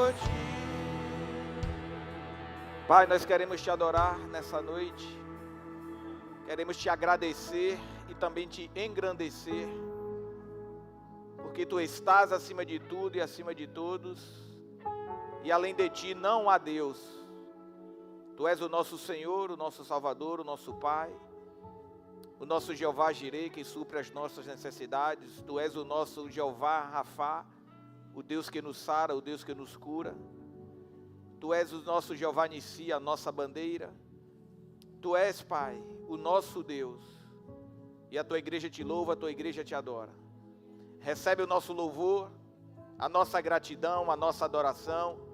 por ti. Pai, nós queremos te adorar nessa noite, queremos te agradecer e também te engrandecer, porque tu estás acima de tudo e acima de todos, e além de ti não há Deus. Tu és o nosso Senhor, o nosso Salvador, o nosso Pai, o nosso Jeová Jireh, que supre as nossas necessidades. Tu és o nosso Jeová Rafá, o Deus que nos sara, o Deus que nos cura. Tu és o nosso Jeová Nissi, a nossa bandeira. Tu és, Pai, o nosso Deus. E a tua igreja te louva, a tua igreja te adora. Recebe o nosso louvor, a nossa gratidão, a nossa adoração,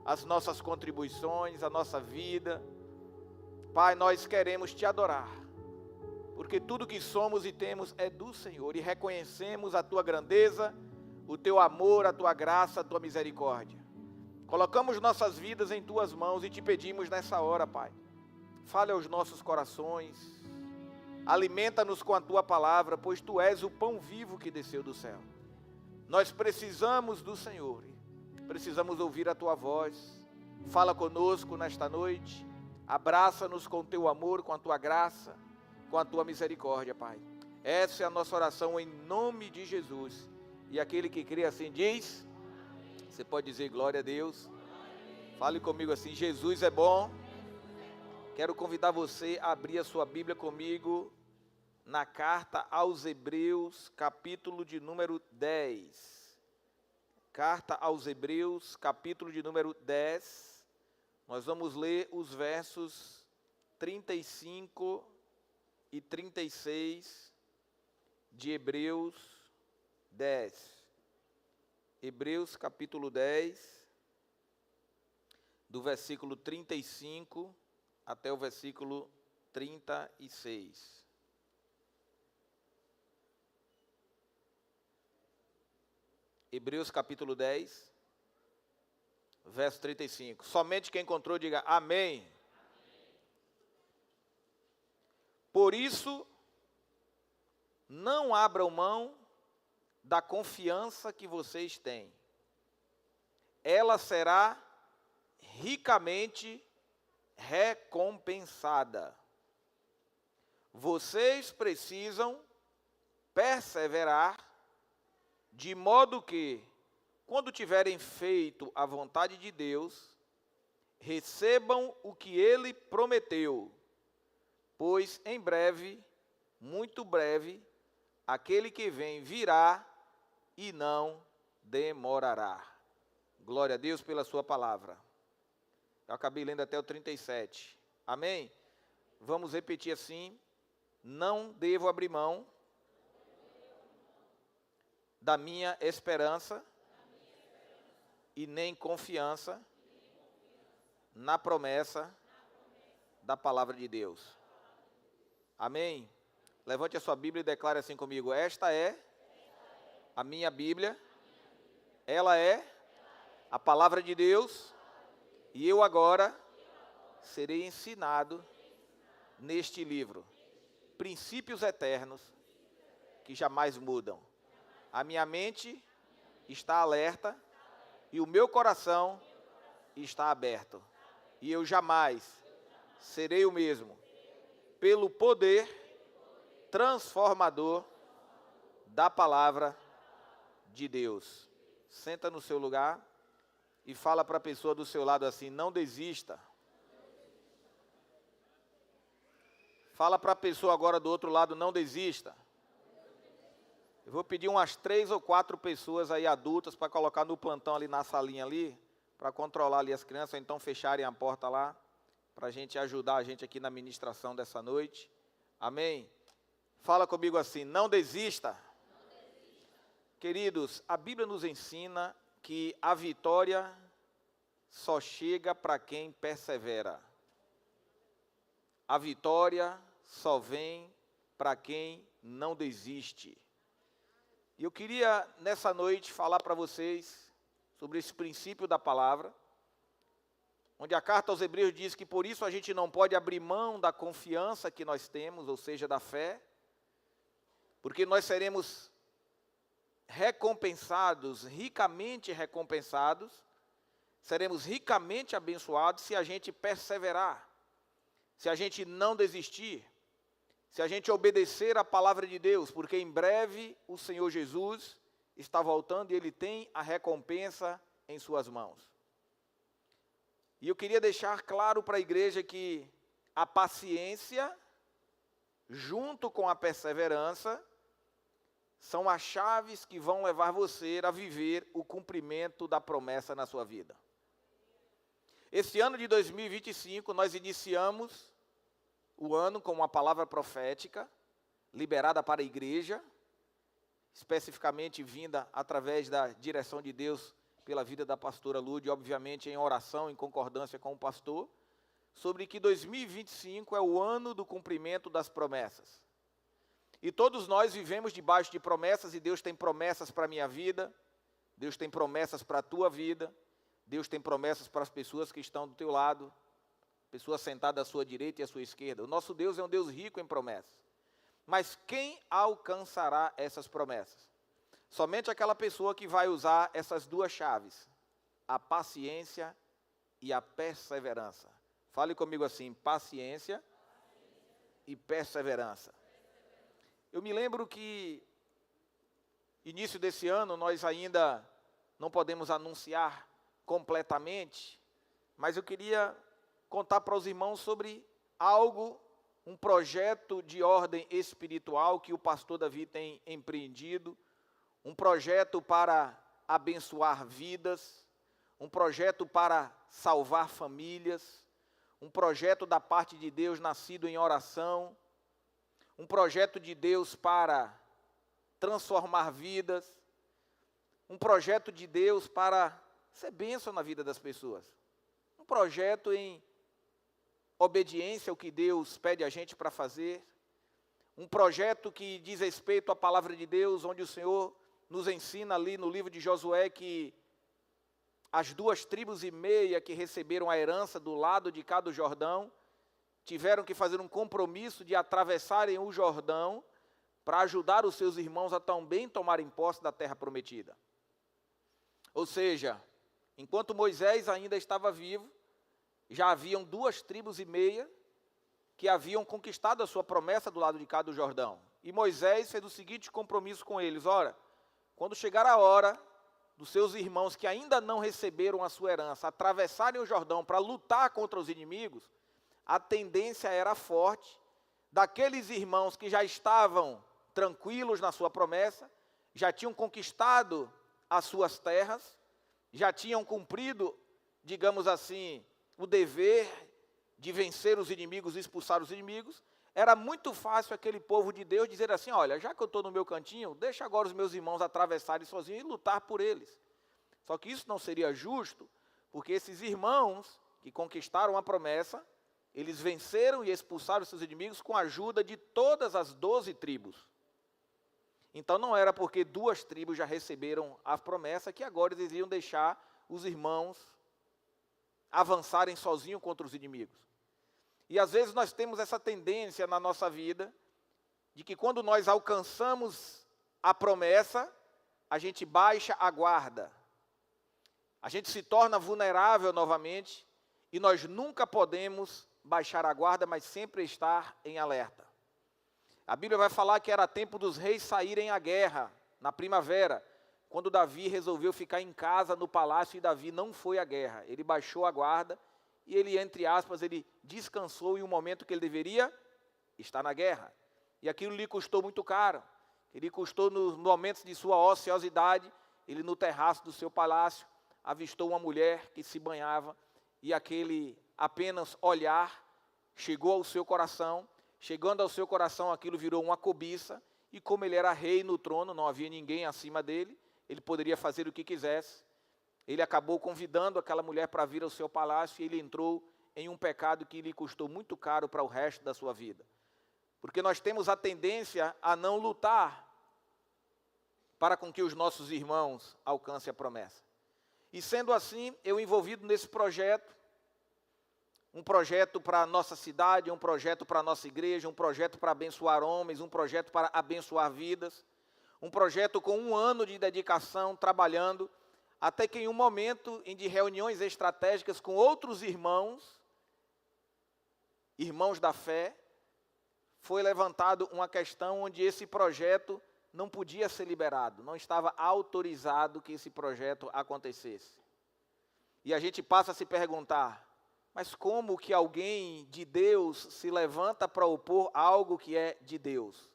as nossas contribuições, a nossa vida. Pai, nós queremos te adorar, porque tudo que somos e temos é do Senhor, e reconhecemos a tua grandeza, o teu amor, a tua graça, a tua misericórdia. Colocamos nossas vidas em tuas mãos e te pedimos nessa hora, Pai, fale aos nossos corações, alimenta-nos com a tua palavra, pois tu és o pão vivo que desceu do céu. Nós precisamos do Senhor, precisamos ouvir a tua voz. Fala conosco nesta noite, abraça-nos com o teu amor, com a tua graça, com a tua misericórdia, Pai. Essa é a nossa oração em nome de Jesus. E aquele que crê assim diz, você pode dizer glória a Deus. Fale comigo assim, Jesus é bom. Quero convidar você a abrir a sua Bíblia comigo na carta aos Hebreus, capítulo de número 10. Carta aos Hebreus, capítulo de número 10. Nós vamos ler os versos 35 e 36 de Hebreus 10. Hebreus capítulo 10, do versículo 35 até o versículo 36. Hebreus capítulo 10, verso 35. Somente quem encontrou, diga amém. Por isso, não abram mão da confiança que vocês têm. Ela será ricamente recompensada. Vocês precisam perseverar, de modo que, quando tiverem feito a vontade de Deus, recebam o que Ele prometeu, pois em breve, muito breve, aquele que vem virá e não demorará. Glória a Deus pela sua palavra. Eu acabei lendo até o 37. Amém? Vamos repetir assim. Não devo abrir mão da minha esperança e nem confiança na promessa da palavra de Deus. Amém? Levante a sua Bíblia e declare assim comigo. Esta é a minha Bíblia. Ela é a palavra de Deus. E eu agora serei ensinado neste livro. Princípios eternos que jamais mudam. A minha mente está alerta e o meu coração está aberto. E eu jamais serei o mesmo. Pelo poder transformador da palavra de Deus. Senta no seu lugar e fala para a pessoa do seu lado assim, não desista. Fala para a pessoa agora do outro lado, não desista. Eu vou pedir umas 3 ou 4 pessoas aí adultas para colocar no plantão ali na salinha ali, para controlar ali as crianças, ou então fecharem a porta lá, para a gente ajudar a gente aqui na ministração dessa noite. Amém? Fala comigo assim, não desista. Queridos, a Bíblia nos ensina que a vitória só chega para quem persevera. A vitória só vem para quem não desiste. E eu queria, nessa noite, falar para vocês sobre esse princípio da palavra, onde a carta aos Hebreus diz que por isso a gente não pode abrir mão da confiança que nós temos, ou seja, da fé, porque nós seremos recompensados, ricamente recompensados, seremos ricamente abençoados se a gente perseverar, se a gente não desistir, se a gente obedecer à palavra de Deus, porque em breve o Senhor Jesus está voltando e Ele tem a recompensa em suas mãos. E eu queria deixar claro para a igreja que a paciência, junto com a perseverança, são as chaves que vão levar você a viver o cumprimento da promessa na sua vida. Esse ano de 2025, nós iniciamos o ano com uma palavra profética, liberada para a igreja, especificamente vinda através da direção de Deus pela vida da pastora Lúdia, obviamente em oração, em concordância com o pastor, sobre que 2025 é o ano do cumprimento das promessas. E todos nós vivemos debaixo de promessas, e Deus tem promessas para a minha vida, Deus tem promessas para a tua vida, Deus tem promessas para as pessoas que estão do teu lado, pessoas sentadas à sua direita e à sua esquerda. O nosso Deus é um Deus rico em promessas. Mas quem alcançará essas promessas? Somente aquela pessoa que vai usar essas duas chaves, a paciência e a perseverança. Fale comigo assim, paciência e perseverança. Eu me lembro que, início desse ano, nós ainda não podemos anunciar completamente, mas eu queria contar para os irmãos sobre algo, um projeto de ordem espiritual que o pastor Davi tem empreendido, um projeto para abençoar vidas, um projeto para salvar famílias, um projeto da parte de Deus nascido em oração, um projeto de Deus para transformar vidas, um projeto de Deus para ser bênção na vida das pessoas, um projeto em obediência ao que Deus pede a gente para fazer, um projeto que diz respeito à palavra de Deus, onde o Senhor nos ensina ali no livro de Josué que as 2,5 tribos que receberam a herança do lado de cá do Jordão, tiveram que fazer um compromisso de atravessarem o Jordão para ajudar os seus irmãos a também tomarem posse da terra prometida. Ou seja, enquanto Moisés ainda estava vivo, já haviam 2,5 tribos que haviam conquistado a sua promessa do lado de cá do Jordão. E Moisés fez o seguinte compromisso com eles: ora, quando chegar a hora dos seus irmãos que ainda não receberam a sua herança atravessarem o Jordão para lutar contra os inimigos, a tendência era forte daqueles irmãos que já estavam tranquilos na sua promessa, já tinham conquistado as suas terras, já tinham cumprido, digamos assim, o dever de vencer os inimigos e expulsar os inimigos. Era muito fácil aquele povo de Deus dizer assim: olha, já que eu estou no meu cantinho, deixa agora os meus irmãos atravessarem sozinhos e lutar por eles. Só que isso não seria justo, porque esses irmãos que conquistaram a promessa, eles venceram e expulsaram seus inimigos com a ajuda de todas as 12 tribos. Então não era porque 2 tribos já receberam a promessa que agora eles iriam deixar os irmãos avançarem sozinhos contra os inimigos. E às vezes nós temos essa tendência na nossa vida, de que quando nós alcançamos a promessa, a gente baixa a guarda. A gente se torna vulnerável novamente, e nós nunca podemos baixar a guarda, mas sempre estar em alerta. A Bíblia vai falar que era tempo dos reis saírem à guerra, na primavera, quando Davi resolveu ficar em casa no palácio, e Davi não foi à guerra. Ele baixou a guarda, e ele, entre aspas, ele descansou em um momento que ele deveria estar na guerra. E aquilo lhe custou muito caro. Ele custou nos momentos de sua ociosidade, ele no terraço do seu palácio, avistou uma mulher que se banhava, e aquele apenas olhar chegou ao seu coração. Chegando ao seu coração, aquilo virou uma cobiça, e como ele era rei no trono, não havia ninguém acima dele, ele poderia fazer o que quisesse. Ele acabou convidando aquela mulher para vir ao seu palácio, e ele entrou em um pecado que lhe custou muito caro para o resto da sua vida. Porque nós temos a tendência a não lutar para com que os nossos irmãos alcancem a promessa. E sendo assim, eu envolvido nesse projeto, um projeto para a nossa cidade, um projeto para a nossa igreja, um projeto para abençoar homens, um projeto para abençoar vidas, um projeto com 1 ano de dedicação, trabalhando. Até que em um momento de reuniões estratégicas com outros irmãos da fé, foi levantado uma questão onde esse projeto não podia ser liberado, não estava autorizado que esse projeto acontecesse. E a gente passa a se perguntar, mas como que alguém de Deus se levanta para opor algo que é de Deus?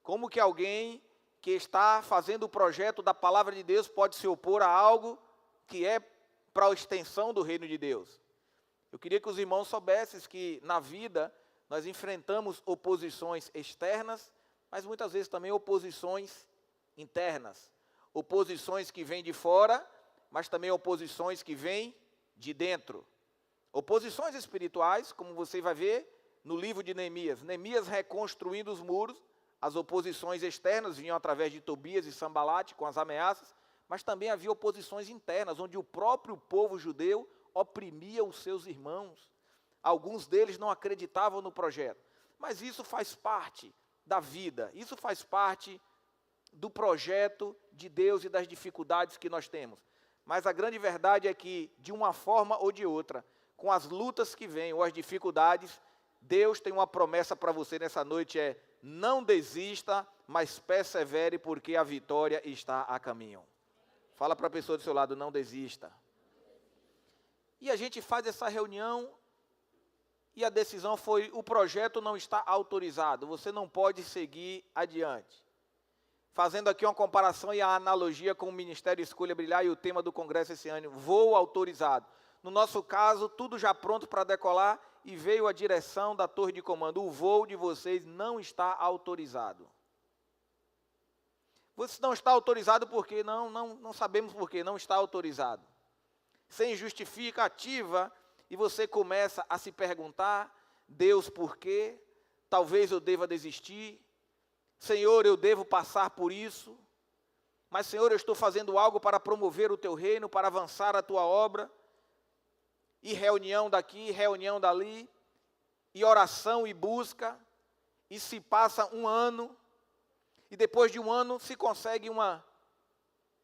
Como que alguém que está fazendo o projeto da palavra de Deus pode se opor a algo que é para a extensão do reino de Deus? Eu queria que os irmãos soubessem que na vida nós enfrentamos oposições externas, mas muitas vezes também oposições internas. Oposições que vêm de fora, mas também oposições que vêm de dentro. Oposições espirituais, como você vai ver no livro de Neemias. Neemias reconstruindo os muros, as oposições externas vinham através de Tobias e Sambalate com as ameaças, mas também havia oposições internas, onde o próprio povo judeu oprimia os seus irmãos. Alguns deles não acreditavam no projeto, mas isso faz parte da vida, isso faz parte do projeto de Deus e das dificuldades que nós temos. Mas a grande verdade é que, de uma forma ou de outra, com as lutas que vêm ou as dificuldades, Deus tem uma promessa para você nessa noite, não desista, mas persevere, porque a vitória está a caminho. Fala para a pessoa do seu lado, não desista. E a gente faz essa reunião, e a decisão foi, o projeto não está autorizado, você não pode seguir adiante. Fazendo aqui uma comparação e a analogia com o Ministério Escolha Brilhar e o tema do congresso esse ano, voo autorizado. No nosso caso, tudo já pronto para decolar e veio a direção da torre de comando. O voo de vocês não está autorizado. Você não está autorizado porque não sabemos por que não está autorizado. Sem justificativa, e você começa a se perguntar, Deus, por quê? Talvez eu deva desistir. Senhor, eu devo passar por isso. Mas, Senhor, eu estou fazendo algo para promover o teu reino, para avançar a tua obra. E reunião daqui, reunião dali, e oração e busca, e se passa um ano, e depois de um ano se consegue uma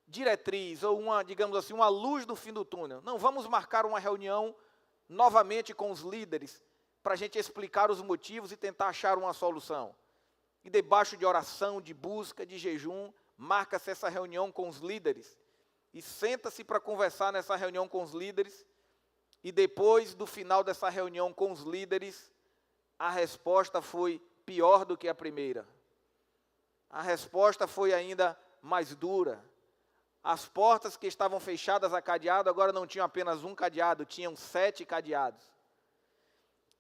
diretriz, ou uma, digamos assim, uma luz no fim do túnel. Não, vamos marcar uma reunião novamente com os líderes, para a gente explicar os motivos e tentar achar uma solução. E debaixo de oração, de busca, de jejum, marca-se essa reunião com os líderes, e senta-se para conversar nessa reunião com os líderes, e depois do final dessa reunião com os líderes, a resposta foi pior do que a primeira. A resposta foi ainda mais dura. As portas que estavam fechadas a cadeado, agora não tinham apenas um cadeado, tinham 7 cadeados.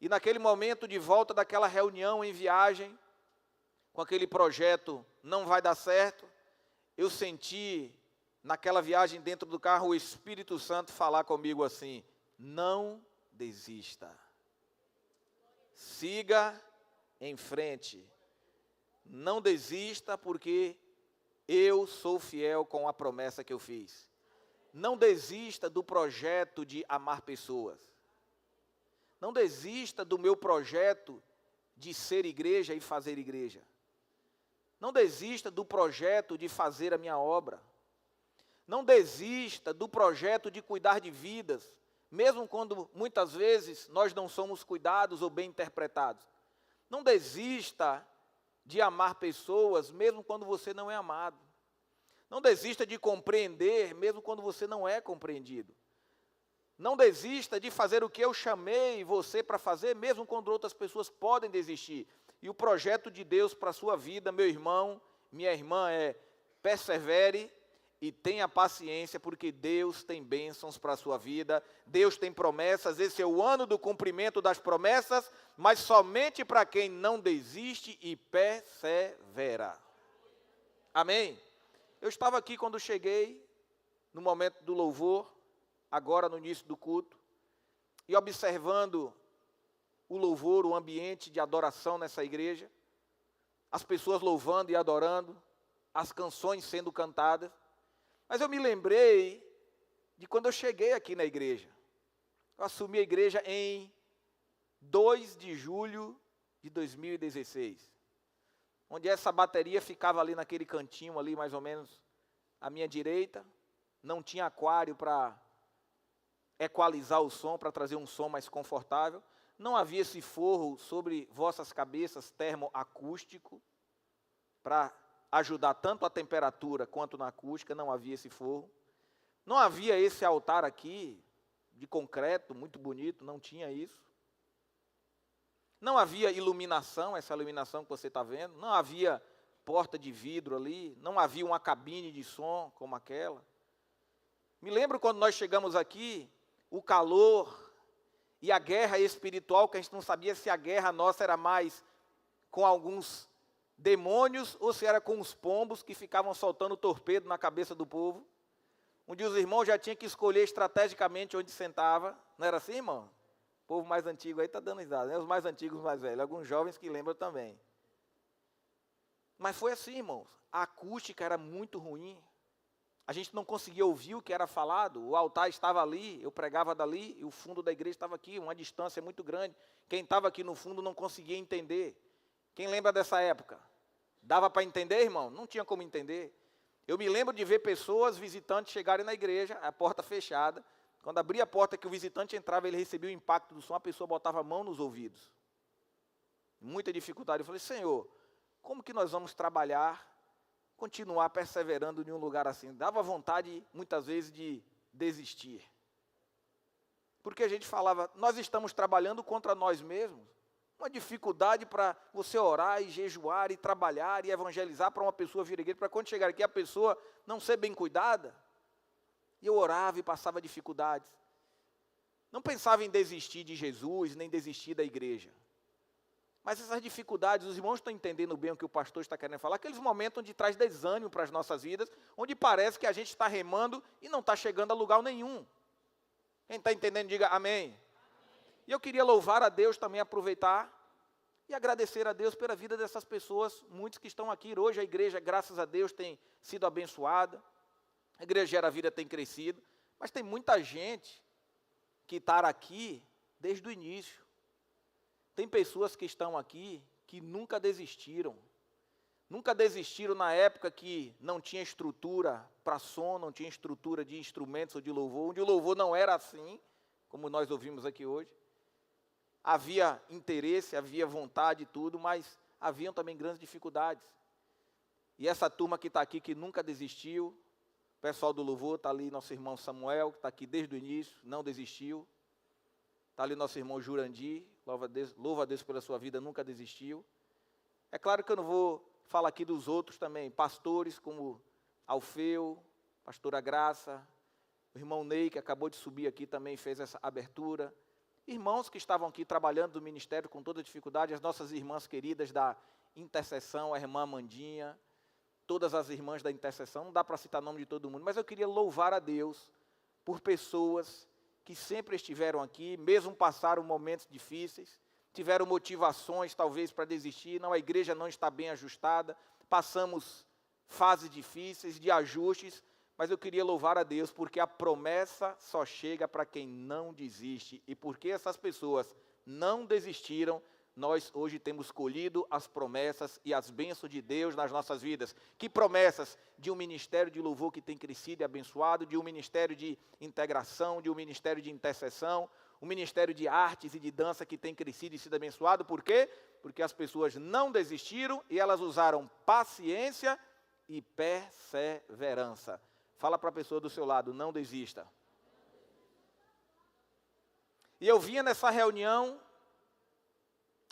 E naquele momento, de volta daquela reunião em viagem, com aquele projeto não vai dar certo, eu senti, naquela viagem dentro do carro, o Espírito Santo falar comigo assim, não desista. Siga em frente. Não desista, porque eu sou fiel com a promessa que eu fiz. Não desista do projeto de amar pessoas. Não desista do meu projeto de ser igreja e fazer igreja. Não desista do projeto de fazer a minha obra. Não desista do projeto de cuidar de vidas, mesmo quando muitas vezes nós não somos cuidados ou bem interpretados. Não desista de amar pessoas, mesmo quando você não é amado. Não desista de compreender, mesmo quando você não é compreendido. Não desista de fazer o que eu chamei você para fazer, mesmo quando outras pessoas podem desistir. E o projeto de Deus para a sua vida, meu irmão, minha irmã, persevere e tenha paciência, porque Deus tem bênçãos para a sua vida, Deus tem promessas, esse é o ano do cumprimento das promessas, mas somente para quem não desiste e persevera. Amém? Eu estava aqui quando cheguei, no momento do louvor, agora no início do culto, e observando o louvor, o ambiente de adoração nessa igreja, as pessoas louvando e adorando, as canções sendo cantadas, mas eu me lembrei de quando eu cheguei aqui na igreja. Eu assumi a igreja em 2 de julho de 2016, onde essa bateria ficava ali naquele cantinho ali, mais ou menos à minha direita, não tinha aquário para equalizar o som, para trazer um som mais confortável, não havia esse forro sobre vossas cabeças termoacústico, para ajudar tanto a temperatura quanto na acústica, não havia esse forro. Não havia esse altar aqui, de concreto, muito bonito, não tinha isso. Não havia iluminação, essa iluminação que você está vendo, não havia porta de vidro ali, não havia uma cabine de som como aquela. Me lembro quando nós chegamos aqui, o calor e a guerra espiritual, que a gente não sabia se a guerra nossa era mais com alguns demônios ou se era com os pombos que ficavam soltando torpedo na cabeça do povo. Onde os irmãos já tinham que escolher estrategicamente onde sentava. Não era assim, irmão? O povo mais antigo aí está dando risada, né? Os mais antigos, os mais velhos. Alguns jovens que lembram também. Mas foi assim, irmãos. A acústica era muito ruim. A gente não conseguia ouvir o que era falado. O altar estava ali, eu pregava dali, e o fundo da igreja estava aqui, uma distância muito grande. Quem estava aqui no fundo não conseguia entender. Quem lembra dessa época? Dava para entender, irmão? Não tinha como entender. Eu me lembro de ver pessoas, visitantes, chegarem na igreja, a porta fechada. Quando abria a porta que o visitante entrava, ele recebia o impacto do som, a pessoa botava a mão nos ouvidos. Muita dificuldade. Eu falei, Senhor, como que nós vamos trabalhar, continuar perseverando em um lugar assim? Dava vontade, muitas vezes, de desistir. Porque a gente falava, nós estamos trabalhando contra nós mesmos. Uma dificuldade para você orar e jejuar e trabalhar e evangelizar para uma pessoa vir à igreja, para quando chegar aqui a pessoa não ser bem cuidada. E eu orava e passava dificuldades. Não pensava em desistir de Jesus, nem desistir da igreja. Mas essas dificuldades, os irmãos estão entendendo bem o que o pastor está querendo falar, aqueles momentos onde traz desânimo para as nossas vidas, onde parece que a gente está remando e não está chegando a lugar nenhum. Quem está entendendo, diga amém. E eu queria louvar a Deus também, aproveitar e agradecer a Deus pela vida dessas pessoas, muitos que estão aqui. Hoje a igreja, graças a Deus, tem sido abençoada. A igreja Gera Vida tem crescido. Mas tem muita gente que está aqui desde o início. Tem pessoas que estão aqui que nunca desistiram. Nunca desistiram na época que não tinha estrutura para som, não tinha estrutura de instrumentos ou de louvor, onde o louvor não era assim, como nós ouvimos aqui hoje. Havia interesse, havia vontade e tudo, mas haviam também grandes dificuldades. E essa turma que está aqui, que nunca desistiu, o pessoal do louvor, está ali nosso irmão Samuel, que está aqui desde o início, não desistiu. Está ali nosso irmão Jurandir, louva a Deus pela sua vida, nunca desistiu. É claro que eu não vou falar aqui dos outros também, pastores como Alfeu, pastora Graça, o irmão Ney, que acabou de subir aqui, também fez essa abertura. Irmãos que estavam aqui trabalhando no ministério com toda dificuldade, as nossas irmãs queridas da intercessão, a irmã Amandinha, todas as irmãs da intercessão, não dá para citar o nome de todo mundo, mas eu queria louvar a Deus por pessoas que sempre estiveram aqui, mesmo passaram momentos difíceis, tiveram motivações talvez para desistir, não, a igreja não está bem ajustada, passamos fases difíceis, de ajustes, mas eu queria louvar a Deus, porque a promessa só chega para quem não desiste. E porque essas pessoas não desistiram, nós hoje temos colhido as promessas e as bênçãos de Deus nas nossas vidas. Que promessas? De um ministério de louvor que tem crescido e abençoado, de um ministério de integração, de um ministério de intercessão, um ministério de artes e de dança que tem crescido e sido abençoado. Por quê? Porque as pessoas não desistiram e elas usaram paciência e perseverança. Fala para a pessoa do seu lado, não desista. E eu vinha nessa reunião,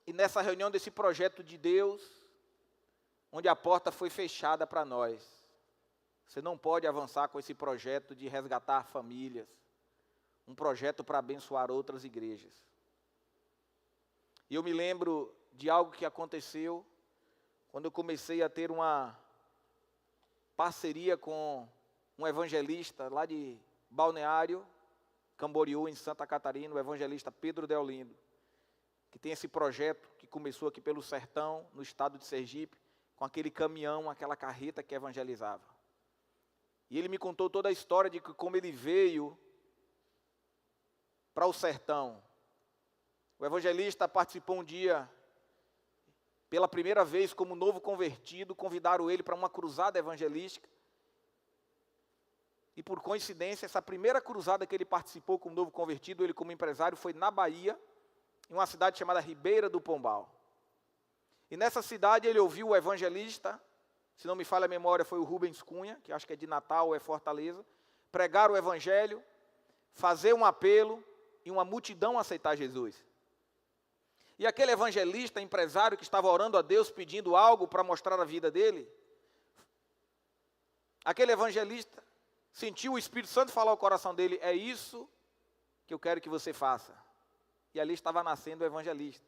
e nessa reunião desse projeto de Deus, onde a porta foi fechada para nós. Você não pode avançar com esse projeto de resgatar famílias, um projeto para abençoar outras igrejas. E eu me lembro de algo que aconteceu, quando eu comecei a ter uma parceria com um evangelista lá de Balneário Camboriú, em Santa Catarina, o evangelista Pedro Deolindo, que tem esse projeto que começou aqui pelo sertão, no estado de Sergipe, com aquele caminhão, aquela carreta que evangelizava. E ele me contou toda a história de como ele veio para o sertão. O evangelista participou um dia, pela primeira vez como novo convertido, convidaram ele para uma cruzada evangelística. E por coincidência, essa primeira cruzada que ele participou como novo convertido, ele como empresário, foi na Bahia, em uma cidade chamada Ribeira do Pombal. E nessa cidade ele ouviu o evangelista, se não me falha a memória, foi o Rubens Cunha, que acho que é de Natal ou é Fortaleza, pregar o evangelho, fazer um apelo e uma multidão aceitar Jesus. E aquele evangelista, empresário que estava orando a Deus, pedindo algo para mostrar a vida dele, aquele evangelista sentiu o Espírito Santo falar ao coração dele, é isso que eu quero que você faça. E ali estava nascendo o evangelista.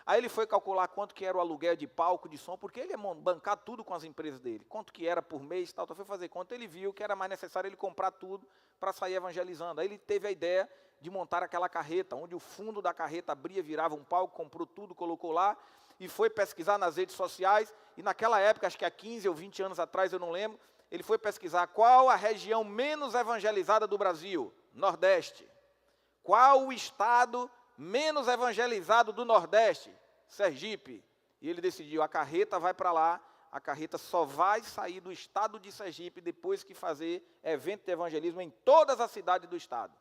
Aí ele foi calcular quanto que era o aluguel de palco, de som, porque ele ia bancar tudo com as empresas dele. Quanto que era por mês, tal, foi fazer conta. Ele viu que era mais necessário ele comprar tudo para sair evangelizando. Aí ele teve a ideia de montar aquela carreta, onde o fundo da carreta abria, virava um palco, comprou tudo, colocou lá, e foi pesquisar nas redes sociais, e naquela época, acho que há 15 ou 20 anos atrás, eu não lembro, ele foi pesquisar qual a região menos evangelizada do Brasil, Nordeste. Qual o estado menos evangelizado do Nordeste? Sergipe. E ele decidiu, a carreta vai para lá, a carreta só vai sair do estado de Sergipe depois que fazer evento de evangelismo em todas as cidades do estado.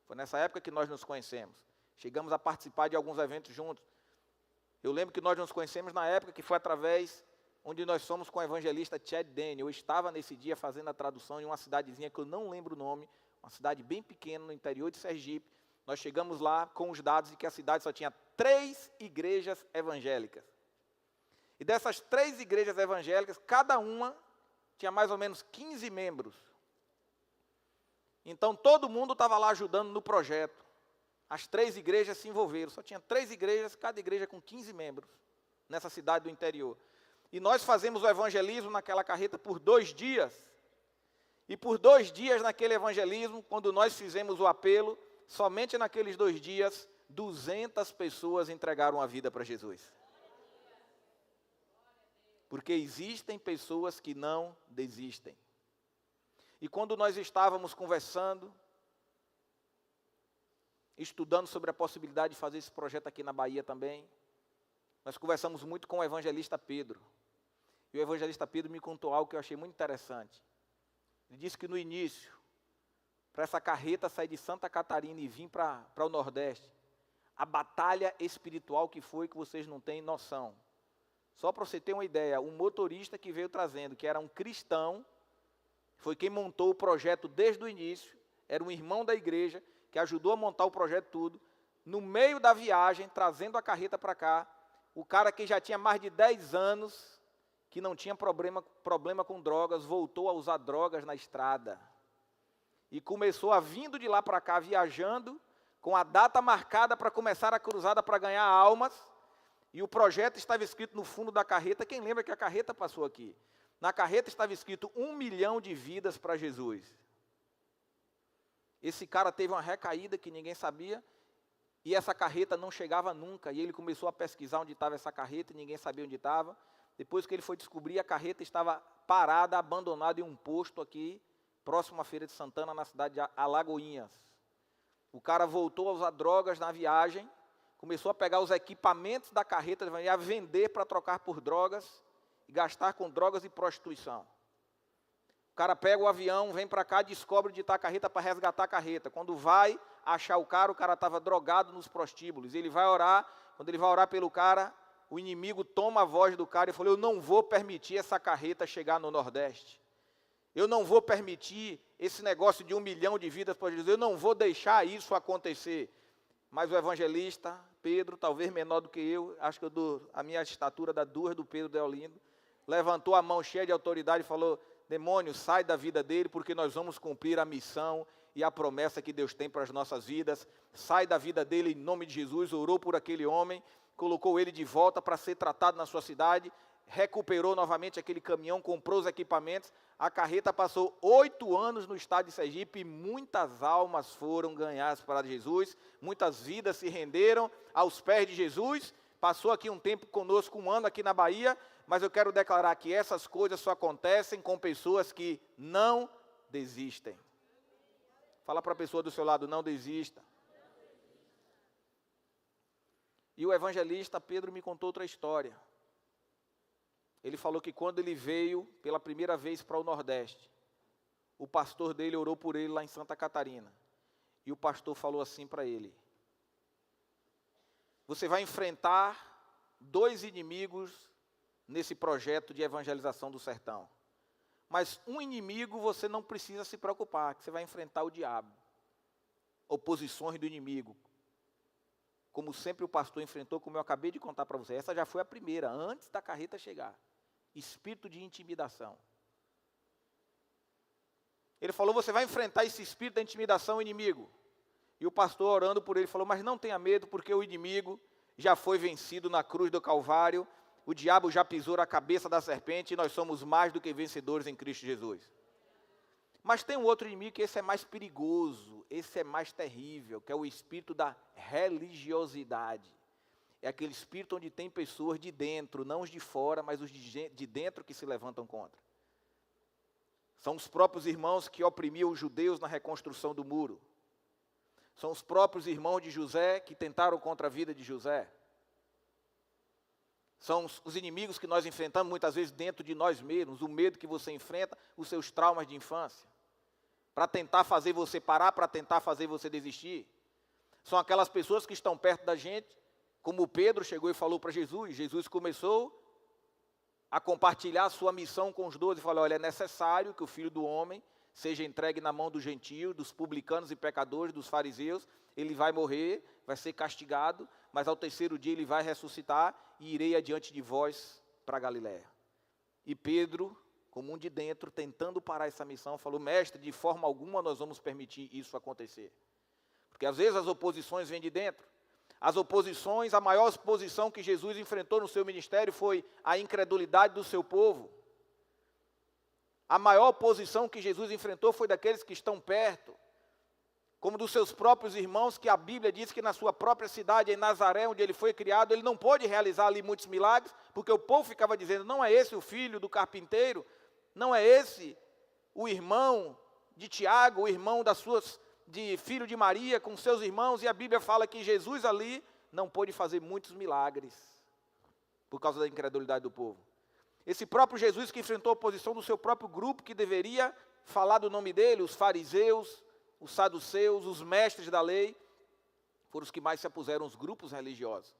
Foi nessa época que nós nos conhecemos. Chegamos a participar de alguns eventos juntos. Eu lembro que nós nos conhecemos na época que foi através onde nós somos com o evangelista Chad Daniel. Eu estava nesse dia fazendo a tradução em uma cidadezinha que eu não lembro o nome, uma cidade bem pequena no interior de Sergipe. Nós chegamos lá com os dados de que a cidade só tinha 3 igrejas evangélicas. E dessas 3 igrejas evangélicas, cada uma tinha mais ou menos 15 membros. Então todo mundo estava lá ajudando no projeto. As 3 igrejas se envolveram. Só tinha 3 igrejas, cada igreja com 15 membros, nessa cidade do interior. E nós fazemos o evangelismo naquela carreta por 2 dias. E por 2 dias naquele evangelismo, quando nós fizemos o apelo, somente naqueles 2 dias, 200 pessoas entregaram a vida para Jesus. Porque existem pessoas que não desistem. E quando nós estávamos conversando, estudando sobre a possibilidade de fazer esse projeto aqui na Bahia também, nós conversamos muito com o evangelista Pedro. E o evangelista Pedro me contou algo que eu achei muito interessante. Ele disse que no início, para essa carreta sair de Santa Catarina e vir para o Nordeste, a batalha espiritual que foi, que vocês não têm noção. Só para você ter uma ideia, o motorista que veio trazendo, que era um cristão, foi quem montou o projeto desde o início, era um irmão da igreja, que ajudou a montar o projeto tudo. No meio da viagem, trazendo a carreta para cá, o cara que já tinha mais de 10 anos, que não tinha problema com drogas, voltou a usar drogas na estrada. E começou a vindo de lá para cá, viajando, com a data marcada para começar a cruzada para ganhar almas. E o projeto estava escrito no fundo da carreta. Quem lembra que a carreta passou aqui? Na carreta estava escrito 1 milhão de vidas para Jesus. Esse cara teve uma recaída que ninguém sabia, e essa carreta não chegava nunca. E ele começou a pesquisar onde estava essa carreta, e ninguém sabia onde estava. Depois que ele foi descobrir, a carreta estava parada, abandonada em um posto aqui, próximo à Feira de Santana, na cidade de Alagoinhas. O cara voltou a usar drogas na viagem, começou a pegar os equipamentos da carreta e a vender para trocar por drogas, e gastar com drogas e prostituição. O cara pega o avião, vem para cá, descobre onde está a carreta para resgatar a carreta. Quando vai achar o cara estava drogado nos prostíbulos. Ele vai orar, quando ele vai orar pelo cara, o inimigo toma a voz do cara e fala, eu não vou permitir essa carreta chegar no Nordeste. Eu não vou permitir esse negócio de 1 milhão de vidas para Jesus. Eu não vou deixar isso acontecer. Mas o evangelista, Pedro, talvez menor do que eu, acho que a minha estatura dá 2 do Pedro de Olinda, levantou a mão cheia de autoridade e falou, demônio, sai da vida dele, porque nós vamos cumprir a missão e a promessa que Deus tem para as nossas vidas. Sai da vida dele em nome de Jesus. Orou por aquele homem, colocou ele de volta para ser tratado na sua cidade, recuperou novamente aquele caminhão, comprou os equipamentos. A carreta passou 8 anos no estado de Sergipe e muitas almas foram ganhadas para Jesus, muitas vidas se renderam aos pés de Jesus. Passou aqui um tempo conosco, 1 ano aqui na Bahia, mas eu quero declarar que essas coisas só acontecem com pessoas que não desistem. Fala para a pessoa do seu lado, não desista. E o evangelista Pedro me contou outra história. Ele falou que quando ele veio pela primeira vez para o Nordeste, o pastor dele orou por ele lá em Santa Catarina. E o pastor falou assim para ele: você vai enfrentar 2 inimigos nesse projeto de evangelização do sertão. Mas um inimigo você não precisa se preocupar, que você vai enfrentar o diabo. Oposições do inimigo. Como sempre o pastor enfrentou, como eu acabei de contar para você. Essa já foi a primeira, antes da carreta chegar. Espírito de intimidação. Ele falou, você vai enfrentar esse espírito da intimidação, o inimigo. E o pastor, orando por ele, falou, mas não tenha medo, porque o inimigo já foi vencido na cruz do Calvário, o diabo já pisou a cabeça da serpente, e nós somos mais do que vencedores em Cristo Jesus. Mas tem um outro inimigo que esse é mais perigoso, esse é mais terrível, que é o espírito da religiosidade. É aquele espírito onde tem pessoas de dentro, não os de fora, mas os de dentro que se levantam contra. São os próprios irmãos que oprimiam os judeus na reconstrução do muro. São os próprios irmãos de José que tentaram contra a vida de José. São os inimigos que nós enfrentamos muitas vezes dentro de nós mesmos, o medo que você enfrenta, os seus traumas de infância, para tentar fazer você parar, para tentar fazer você desistir. São aquelas pessoas que estão perto da gente, como Pedro chegou e falou para Jesus. Jesus começou a compartilhar a sua missão com os 12 e falou, olha, é necessário que o Filho do Homem seja entregue na mão dos gentios, dos publicanos e pecadores, dos fariseus. Ele vai morrer, vai ser castigado, mas ao terceiro dia ele vai ressuscitar e irei adiante de vós para Galiléia. E Pedro, como um de dentro, tentando parar essa missão, falou, mestre, de forma alguma nós vamos permitir isso acontecer. Porque às vezes as oposições vêm de dentro. As oposições, a maior oposição que Jesus enfrentou no seu ministério foi a incredulidade do seu povo. A maior oposição que Jesus enfrentou foi daqueles que estão perto, como dos seus próprios irmãos, que a Bíblia diz que na sua própria cidade, em Nazaré, onde ele foi criado, ele não pôde realizar ali muitos milagres, porque o povo ficava dizendo, não é esse o filho do carpinteiro, não é esse o irmão de Tiago, o irmão de filho de Maria, com seus irmãos, e a Bíblia fala que Jesus ali não pôde fazer muitos milagres, por causa da incredulidade do povo. Esse próprio Jesus que enfrentou a oposição do seu próprio grupo, que deveria falar do nome dele, os fariseus, os saduceus, os mestres da lei, foram os que mais se opuseram, os grupos religiosos.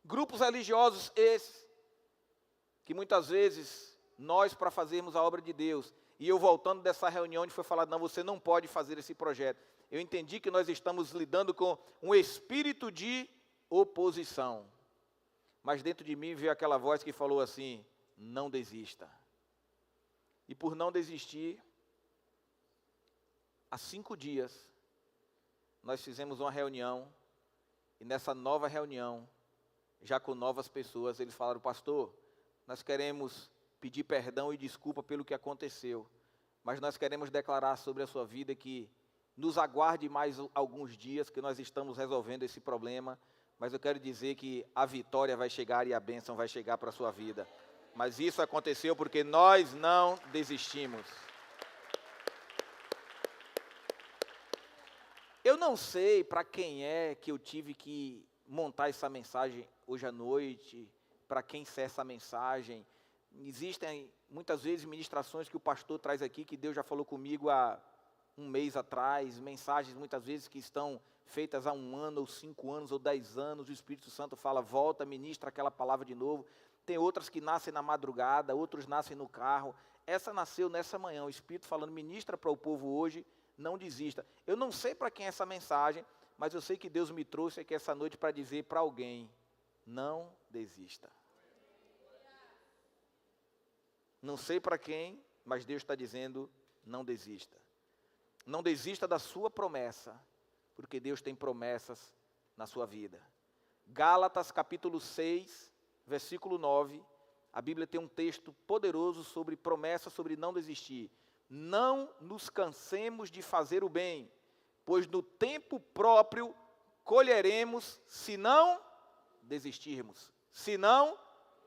Grupos religiosos esses, que muitas vezes nós, para fazermos a obra de Deus, e eu voltando dessa reunião onde foi falado, não, você não pode fazer esse projeto. Eu entendi que nós estamos lidando com um espírito de oposição. Mas dentro de mim veio aquela voz que falou assim, não desista. E por não desistir, há 5 dias, nós fizemos uma reunião, e nessa nova reunião, já com novas pessoas, eles falaram, pastor, nós queremos pedir perdão e desculpa pelo que aconteceu, mas nós queremos declarar sobre a sua vida que nos aguarde mais alguns dias, que nós estamos resolvendo esse problema, mas eu quero dizer que a vitória vai chegar e a bênção vai chegar para a sua vida. Mas isso aconteceu porque nós não desistimos. Eu não sei para quem é que eu tive que montar essa mensagem hoje à noite, para quem é essa mensagem. Existem muitas vezes ministrações que o pastor traz aqui, que Deus já falou comigo há um mês atrás, mensagens muitas vezes que estão feitas há 1 ano, ou 5 anos, ou 10 anos, o Espírito Santo fala, volta, ministra aquela palavra de novo. Tem outras que nascem na madrugada, outros nascem no carro. Essa nasceu nessa manhã, o Espírito falando, ministra para o povo hoje, não desista. Eu não sei para quem é essa mensagem, mas eu sei que Deus me trouxe aqui essa noite para dizer para alguém, não desista. Não sei para quem, mas Deus está dizendo, não desista. Não desista da sua promessa, porque Deus tem promessas na sua vida. Gálatas capítulo 6, versículo 9, a Bíblia tem um texto poderoso sobre promessa, sobre não desistir. Não nos cansemos de fazer o bem, pois no tempo próprio colheremos, se não desistirmos. Se não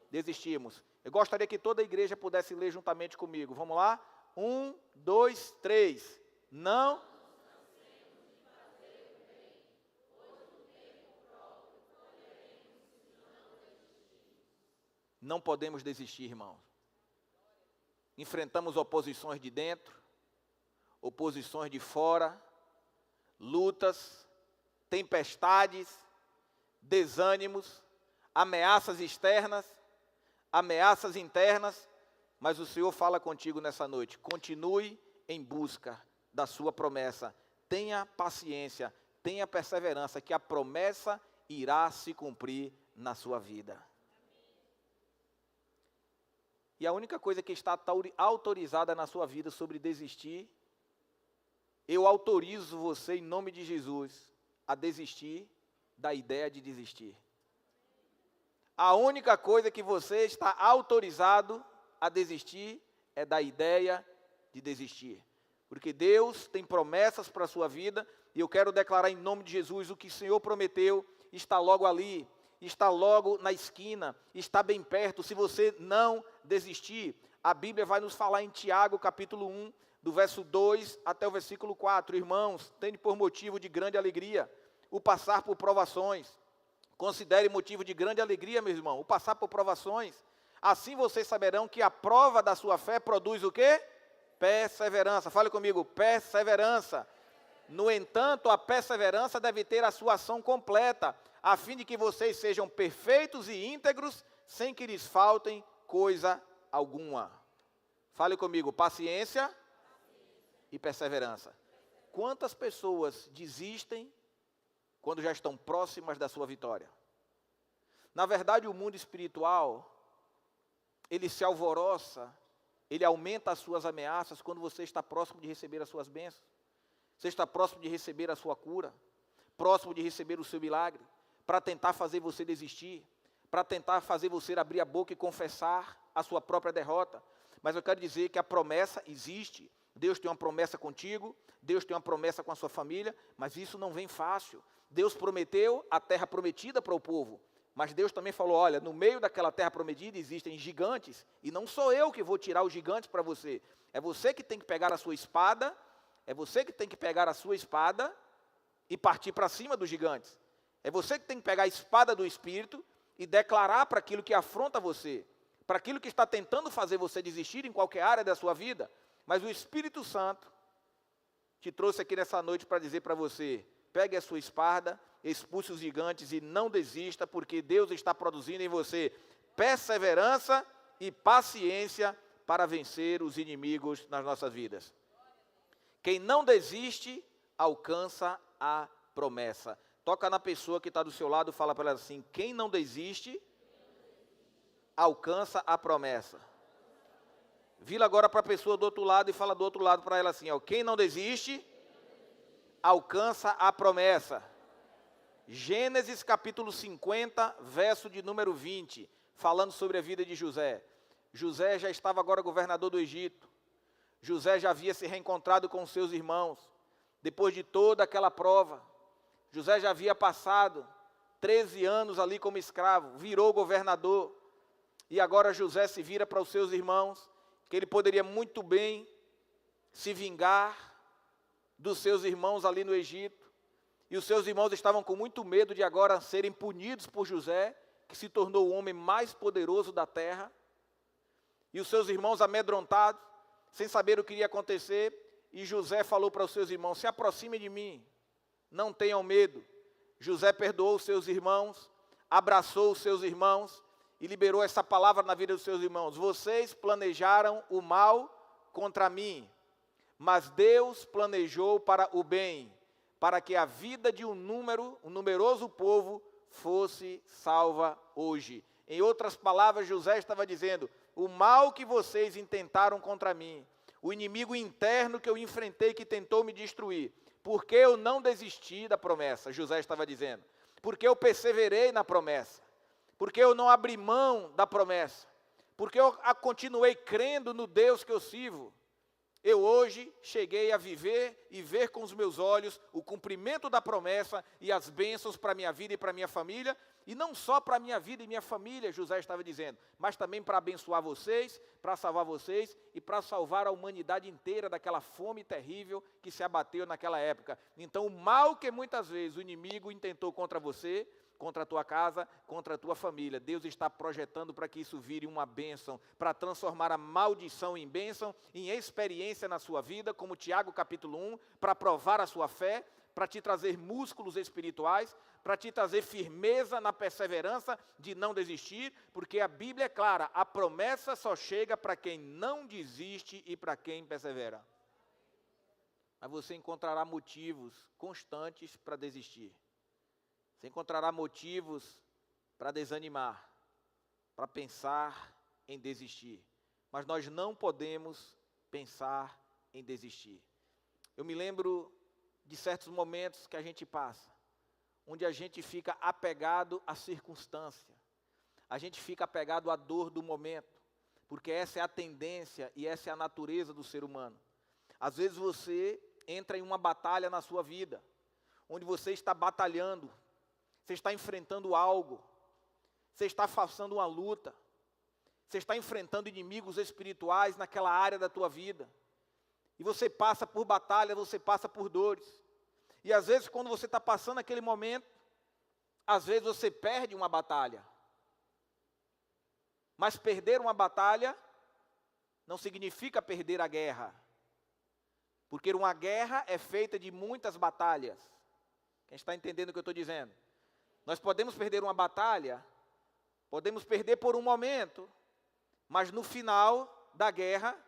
desistirmos. Eu gostaria que toda a igreja pudesse ler juntamente comigo. Vamos lá? 1, 2, 3. Não. Não podemos desistir, irmãos. Enfrentamos oposições de dentro, oposições de fora, lutas, tempestades, desânimos, ameaças externas, ameaças internas, mas o Senhor fala contigo nessa noite. Continue em busca da sua promessa. Tenha paciência, tenha perseverança, que a promessa irá se cumprir na sua vida. E a única coisa que está autorizada na sua vida sobre desistir, eu autorizo você, em nome de Jesus, a desistir da ideia de desistir. A única coisa que você está autorizado a desistir é da ideia de desistir. Porque Deus tem promessas para a sua vida, e eu quero declarar em nome de Jesus, o que o Senhor prometeu está logo ali, está logo na esquina, está bem perto. Se você não desistir, a Bíblia vai nos falar em Tiago, capítulo 1, do verso 2 até o versículo 4. Irmãos, tende por motivo de grande alegria o passar por provações. Considere motivo de grande alegria, meu irmão, o passar por provações. Assim vocês saberão que a prova da sua fé produz o quê? Perseverança. Fale comigo, perseverança. No entanto, a perseverança deve ter a sua ação completa, a fim de que vocês sejam perfeitos e íntegros, sem que lhes faltem coisa alguma. Fale comigo, paciência e perseverança. Quantas pessoas desistem quando já estão próximas da sua vitória? Na verdade, o mundo espiritual, ele se alvoroça, ele aumenta as suas ameaças quando você está próximo de receber as suas bênçãos. Você está próximo de receber a sua cura, próximo de receber o seu milagre, para tentar fazer você desistir, para tentar fazer você abrir a boca e confessar a sua própria derrota. Mas eu quero dizer que a promessa existe. Deus tem uma promessa contigo, Deus tem uma promessa com a sua família, mas isso não vem fácil. Deus prometeu a terra prometida para o povo, mas Deus também falou, olha, no meio daquela terra prometida existem gigantes, e não sou eu que vou tirar os gigantes para você. É você que tem que pegar a sua espada, e partir para cima dos gigantes. É você que tem que pegar a espada do Espírito e declarar para aquilo que afronta você, para aquilo que está tentando fazer você desistir em qualquer área da sua vida. Mas o Espírito Santo te trouxe aqui nessa noite para dizer para você, pegue a sua espada, expulse os gigantes e não desista, porque Deus está produzindo em você perseverança e paciência para vencer os inimigos nas nossas vidas. Quem não desiste, alcança a promessa. Toca na pessoa que está do seu lado e fala para ela assim, quem não desiste, alcança a promessa. Vira agora para a pessoa do outro lado e fala do outro lado para ela assim, ó, quem não desiste, alcança a promessa. Gênesis capítulo 50, verso de número 20, falando sobre a vida de José. José já estava agora governador do Egito. José já havia se reencontrado com seus irmãos, depois de toda aquela prova. José já havia passado 13 anos ali como escravo, virou governador, e agora José se vira para os seus irmãos, que ele poderia muito bem se vingar dos seus irmãos ali no Egito, e os seus irmãos estavam com muito medo de agora serem punidos por José, que se tornou o homem mais poderoso da terra, e os seus irmãos amedrontados, sem saber o que iria acontecer, e José falou para os seus irmãos, se aproximem de mim, não tenham medo. José perdoou os seus irmãos, abraçou os seus irmãos, e liberou essa palavra na vida dos seus irmãos, vocês planejaram o mal contra mim, mas Deus planejou para o bem, para que a vida de um numeroso povo fosse salva hoje. Em outras palavras, José estava dizendo, o mal que vocês intentaram contra mim, o inimigo interno que eu enfrentei que tentou me destruir, porque eu não desisti da promessa, José estava dizendo, porque eu perseverei na promessa, porque eu não abri mão da promessa, porque eu continuei crendo no Deus que eu sirvo. Eu hoje cheguei a viver e ver com os meus olhos o cumprimento da promessa e as bênçãos para a minha vida e para a minha família, e não só para a minha vida e minha família, José estava dizendo, mas também para abençoar vocês, para salvar vocês e para salvar a humanidade inteira daquela fome terrível que se abateu naquela época. Então o mal que muitas vezes o inimigo intentou contra você, contra a tua casa, contra a tua família. Deus está projetando para que isso vire uma bênção, para transformar a maldição em bênção, em experiência na sua vida, como Tiago capítulo 1, para provar a sua fé, para te trazer músculos espirituais, para te trazer firmeza na perseverança de não desistir, porque a Bíblia é clara, a promessa só chega para quem não desiste e para quem persevera. Mas você encontrará motivos constantes para desistir. Você encontrará motivos para desanimar, para pensar em desistir. Mas nós não podemos pensar em desistir. Eu me lembro de certos momentos que a gente passa, onde a gente fica apegado à circunstância. A gente fica apegado à dor do momento, porque essa é a tendência e essa é a natureza do ser humano. Às vezes você entra em uma batalha na sua vida, onde você está batalhando, você está enfrentando algo, você está passando uma luta, você está enfrentando inimigos espirituais naquela área da tua vida, e você passa por batalha, você passa por dores, e às vezes quando você está passando aquele momento, às vezes você perde uma batalha, mas perder uma batalha não significa perder a guerra, porque uma guerra é feita de muitas batalhas. Quem está entendendo o que eu estou dizendo? Nós podemos perder uma batalha, podemos perder por um momento, mas no final da guerra,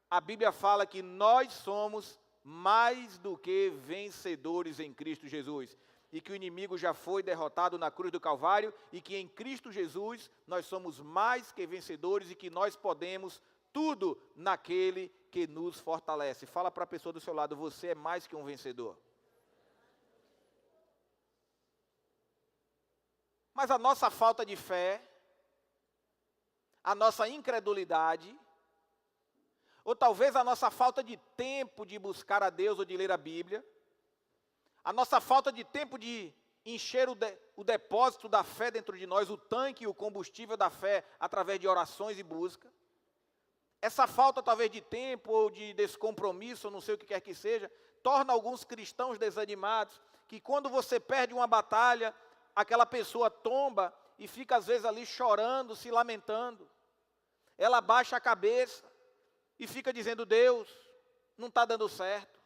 a Bíblia fala que nós somos mais do que vencedores em Cristo Jesus. E que o inimigo já foi derrotado na cruz do Calvário, e que em Cristo Jesus nós somos mais que vencedores e que nós podemos tudo naquele que nos fortalece. Fala para a pessoa do seu lado, você é mais que um vencedor. Mas a nossa falta de fé, a nossa incredulidade, ou talvez a nossa falta de tempo de buscar a Deus ou de ler a Bíblia, a nossa falta de tempo de encher o depósito da fé dentro de nós, o tanque e o combustível da fé através de orações e busca, essa falta talvez de tempo ou de descompromisso, ou não sei o que quer que seja, torna alguns cristãos desanimados, que quando você perde uma batalha, aquela pessoa tomba e fica às vezes ali chorando, se lamentando. Ela baixa a cabeça e fica dizendo, Deus, não está dando certo.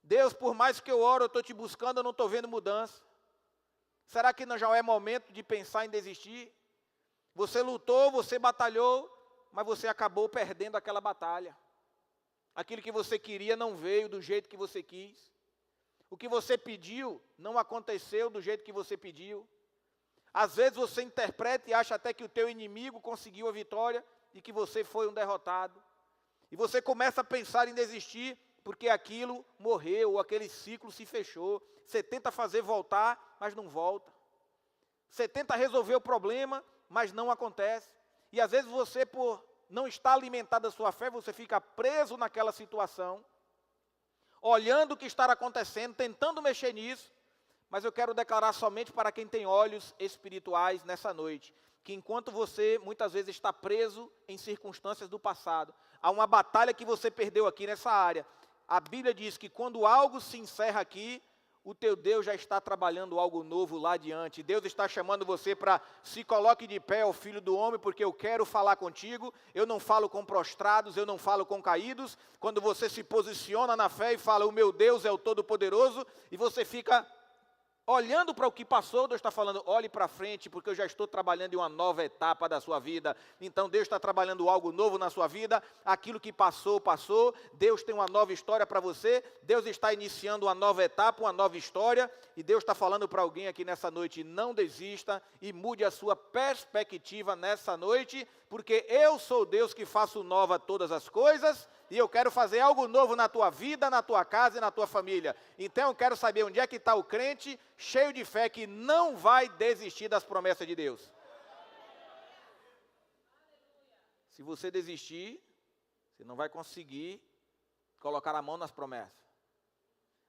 Deus, por mais que eu oro, eu estou te buscando, eu não estou vendo mudança. Será que não já é momento de pensar em desistir? Você lutou, você batalhou, mas você acabou perdendo aquela batalha. Aquilo que você queria não veio do jeito que você quis. O que você pediu não aconteceu do jeito que você pediu. Às vezes você interpreta e acha até que o teu inimigo conseguiu a vitória e que você foi um derrotado. E você começa a pensar em desistir porque aquilo morreu, ou aquele ciclo se fechou. Você tenta fazer voltar, mas não volta. Você tenta resolver o problema, mas não acontece. E às vezes você, por não estar alimentado da sua fé, você fica preso naquela situação, olhando o que está acontecendo, tentando mexer nisso, mas eu quero declarar somente para quem tem olhos espirituais nessa noite, que enquanto você muitas vezes está preso em circunstâncias do passado, há uma batalha que você perdeu aqui nessa área. A Bíblia diz que quando algo se encerra aqui, o teu Deus já está trabalhando algo novo lá adiante. Deus está chamando você para se coloque de pé, ó filho do homem, porque eu quero falar contigo. Eu não falo com prostrados, eu não falo com caídos. Quando você se posiciona na fé e fala, o meu Deus é o Todo-Poderoso, e você fica olhando para o que passou, Deus está falando, olhe para frente, porque eu já estou trabalhando em uma nova etapa da sua vida. Então Deus está trabalhando algo novo na sua vida. Aquilo que passou, passou. Deus tem uma nova história para você. Deus está iniciando uma nova etapa, uma nova história. E Deus está falando para alguém aqui nessa noite, não desista e mude a sua perspectiva nessa noite, porque eu sou Deus que faço nova todas as coisas, e eu quero fazer algo novo na tua vida, na tua casa e na tua família. Então eu quero saber onde é que está o crente cheio de fé que não vai desistir das promessas de Deus. Se você desistir, você não vai conseguir colocar a mão nas promessas.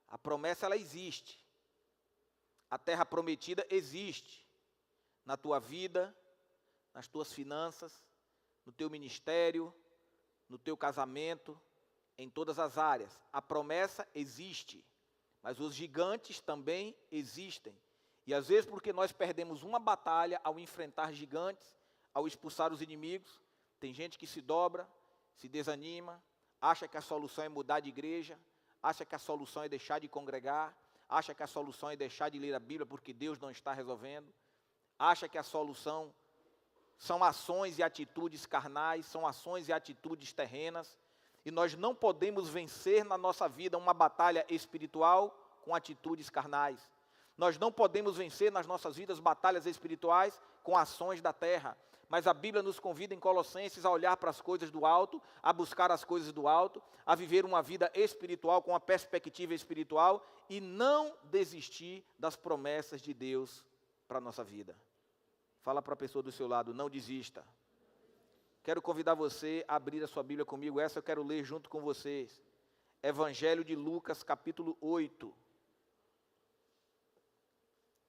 A promessa, ela existe. A terra prometida existe na tua vida, nas tuas finanças, no teu ministério, no teu casamento, em todas as áreas. A promessa existe, mas os gigantes também existem. E às vezes porque nós perdemos uma batalha ao enfrentar gigantes, ao expulsar os inimigos, tem gente que se dobra, se desanima, acha que a solução é mudar de igreja, acha que a solução é deixar de congregar, acha que a solução é deixar de ler a Bíblia porque Deus não está resolvendo, acha que a solução são ações e atitudes carnais, são ações e atitudes terrenas, e nós não podemos vencer na nossa vida uma batalha espiritual com atitudes carnais. Nós não podemos vencer nas nossas vidas batalhas espirituais com ações da terra. Mas a Bíblia nos convida em Colossenses a olhar para as coisas do alto, a buscar as coisas do alto, a viver uma vida espiritual com uma perspectiva espiritual e não desistir das promessas de Deus para a nossa vida. Fala para a pessoa do seu lado, não desista. Quero convidar você a abrir a sua Bíblia comigo, essa eu quero ler junto com vocês. Evangelho de Lucas, capítulo 8.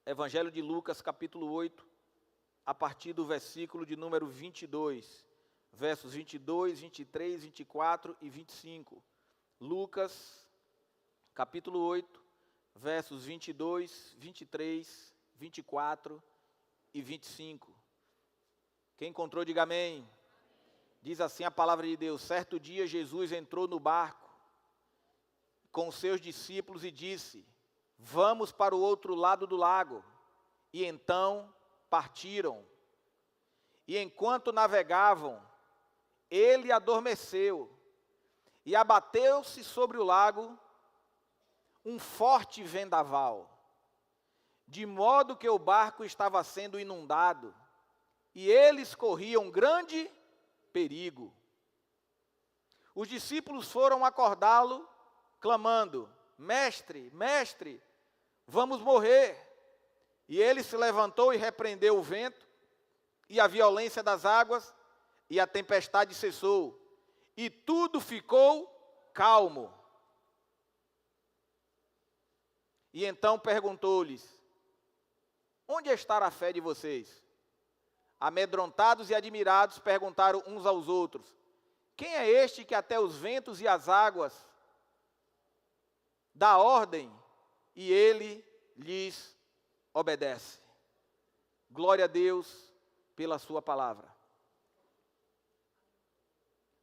Evangelho de Lucas, capítulo 8, a partir do versículo de número 22, versos 22, 23, 24 e 25. Lucas, capítulo 8, versos 22, 23, 24 e 25. Quem encontrou, diga amém. Diz assim a palavra de Deus: certo dia Jesus entrou no barco com os seus discípulos e disse: vamos para o outro lado do lago. E então partiram. E enquanto navegavam, ele adormeceu. E abateu-se sobre o lago um forte vendaval, de modo que o barco estava sendo inundado, e eles corriam grande perigo. Os discípulos foram acordá-lo, clamando: mestre, mestre, vamos morrer. E ele se levantou e repreendeu o vento, e a violência das águas, e a tempestade cessou, e tudo ficou calmo. E então perguntou-lhes: onde está a fé de vocês? Amedrontados e admirados, perguntaram uns aos outros: quem é este que até os ventos e as águas dá ordem, e ele lhes obedece? Glória a Deus pela sua palavra.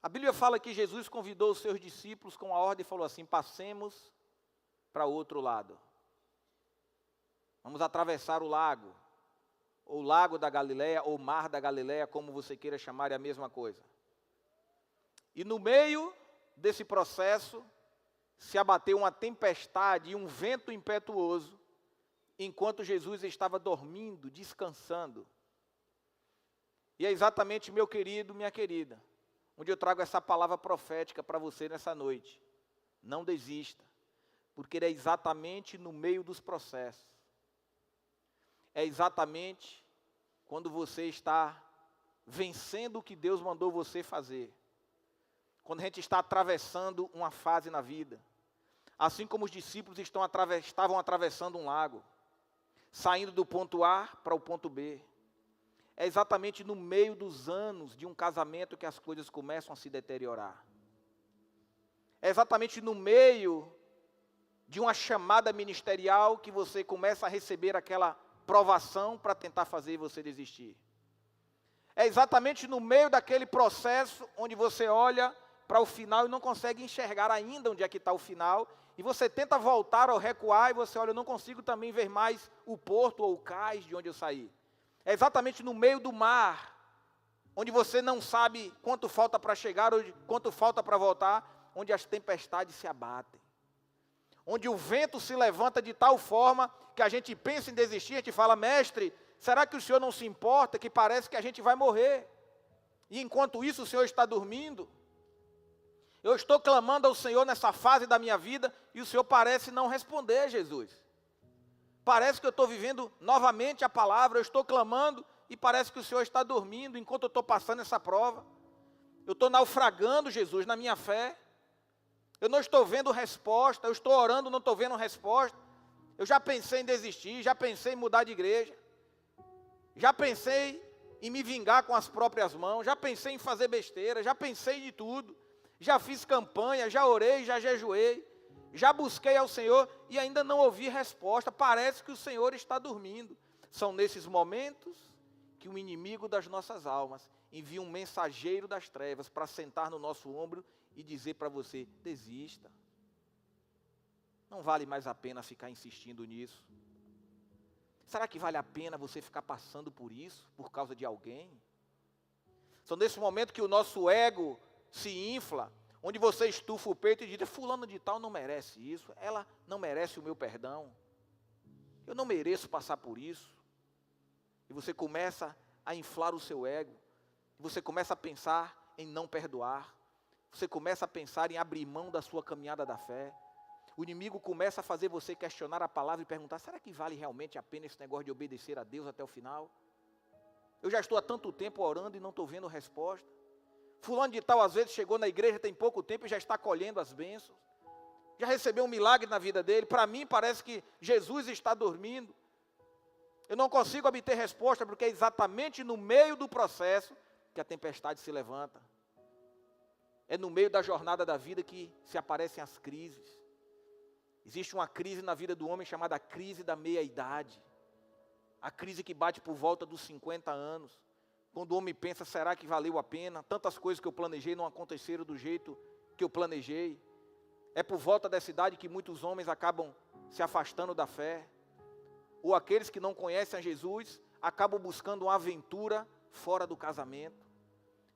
A Bíblia fala que Jesus convidou os seus discípulos com a ordem e falou assim: passemos para o outro lado. Vamos atravessar o lago, ou lago da Galileia, ou mar da Galileia, como você queira chamar, é a mesma coisa. E no meio desse processo, se abateu uma tempestade e um vento impetuoso, enquanto Jesus estava dormindo, descansando. E é exatamente, meu querido, minha querida, onde eu trago essa palavra profética para você nessa noite. Não desista, porque é exatamente no meio dos processos. É exatamente quando você está vencendo o que Deus mandou você fazer. Quando a gente está atravessando uma fase na vida. Assim como os discípulos estavam atravessando um lago, saindo do ponto A para o ponto B. É exatamente no meio dos anos de um casamento que as coisas começam a se deteriorar. É exatamente no meio de uma chamada ministerial que você começa a receber aquela provação para tentar fazer você desistir. É exatamente no meio daquele processo onde você olha para o final e não consegue enxergar ainda onde é que está o final, e você tenta voltar ou recuar e você olha, eu não consigo também ver mais o porto ou o cais de onde eu saí. É exatamente no meio do mar, onde você não sabe quanto falta para chegar ou quanto falta para voltar, onde as tempestades se abatem. Onde o vento se levanta de tal forma que a gente pensa em desistir, a gente fala: mestre, será que o senhor não se importa, que parece que a gente vai morrer? E enquanto isso o senhor está dormindo. Eu estou clamando ao Senhor nessa fase da minha vida e o Senhor parece não responder, Jesus. Parece que eu estou vivendo novamente a palavra, eu estou clamando e parece que o Senhor está dormindo enquanto eu estou passando essa prova. Eu estou naufragando, Jesus, na minha fé. Eu não estou vendo resposta, eu estou orando, não estou vendo resposta. Eu já pensei em desistir, já pensei em mudar de igreja. Já pensei em me vingar com as próprias mãos, já pensei em fazer besteira, já pensei de tudo. Já fiz campanha, já orei, já jejuei. Já busquei ao Senhor e ainda não ouvi resposta. Parece que o Senhor está dormindo. São nesses momentos que o inimigo das nossas almas envia um mensageiro das trevas para sentar no nosso ombro e dizer para você: desista. Não vale mais a pena ficar insistindo nisso. Será que vale a pena você ficar passando por isso, por causa de alguém? São nesse momento que o nosso ego se infla, onde você estufa o peito e diz: fulano de tal não merece isso, ela não merece o meu perdão, eu não mereço passar por isso. E você começa a inflar o seu ego, você começa a pensar em não perdoar, você começa a pensar em abrir mão da sua caminhada da fé. O inimigo começa a fazer você questionar a palavra e perguntar: será que vale realmente a pena esse negócio de obedecer a Deus até o final? Eu já estou há tanto tempo orando e não estou vendo resposta. Fulano de tal às vezes chegou na igreja tem pouco tempo e já está colhendo as bênçãos. Já recebeu um milagre na vida dele. Para mim parece que Jesus está dormindo. Eu não consigo obter resposta porque é exatamente no meio do processo que a tempestade se levanta. É no meio da jornada da vida que se aparecem as crises. Existe uma crise na vida do homem chamada crise da meia-idade. A crise que bate por volta dos 50 anos. Quando o homem pensa: será que valeu a pena? Tantas coisas que eu planejei não aconteceram do jeito que eu planejei. É por volta dessa idade que muitos homens acabam se afastando da fé. Ou aqueles que não conhecem a Jesus acabam buscando uma aventura fora do casamento,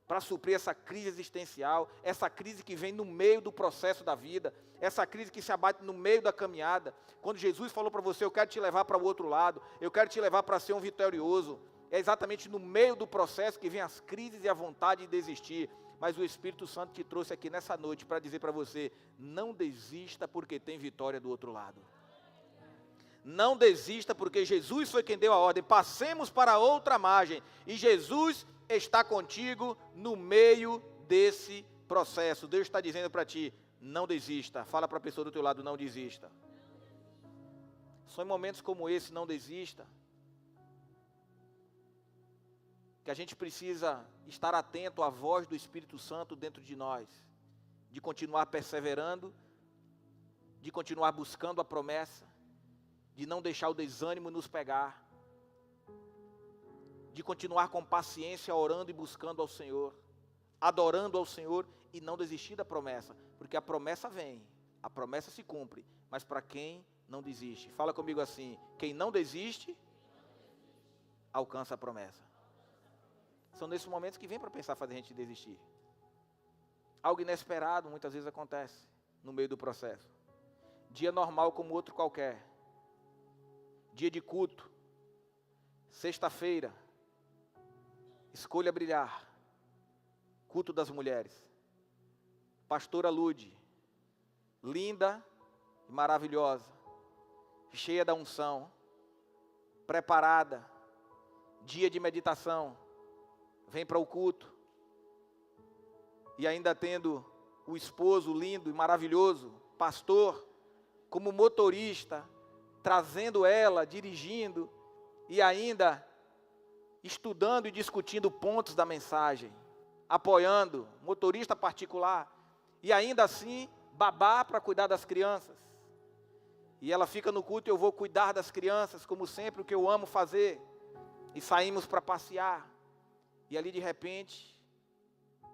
para suprir essa crise existencial, essa crise que vem no meio do processo da vida, essa crise que se abate no meio da caminhada. Quando Jesus falou para você: eu quero te levar para o outro lado, eu quero te levar para ser um vitorioso, é exatamente no meio do processo que vem as crises e a vontade de desistir. Mas o Espírito Santo te trouxe aqui nessa noite para dizer para você: não desista, porque tem vitória do outro lado. Não desista, porque Jesus foi quem deu a ordem: passemos para a outra margem, e Jesus está contigo no meio desse processo. Deus está dizendo para ti: não desista. Fala para a pessoa do teu lado: não desista. São em momentos como esse: não desista, que a gente precisa estar atento à voz do Espírito Santo dentro de nós, de continuar perseverando, de continuar buscando a promessa, de não deixar o desânimo nos pegar, de continuar com paciência orando e buscando ao Senhor, adorando ao Senhor e não desistir da promessa, porque a promessa vem, a promessa se cumpre, mas para quem não desiste. Fala comigo assim: quem não desiste, alcança a promessa. São nesses momentos que vem para pensar fazer a gente desistir. Algo inesperado muitas vezes acontece no meio do processo. Dia normal como outro qualquer. Dia de culto. Sexta-feira. Escolha brilhar. Culto das mulheres. Pastora Lude. Linda e maravilhosa. Cheia da unção. Preparada. Dia de meditação. Vem para o culto. E ainda tendo o esposo lindo e maravilhoso, pastor, como motorista, trazendo ela, dirigindo, e ainda estudando e discutindo pontos da mensagem, apoiando, motorista particular, e ainda assim, babá para cuidar das crianças. E ela fica no culto: eu vou cuidar das crianças, como sempre, o que eu amo fazer. E saímos para passear. E ali de repente,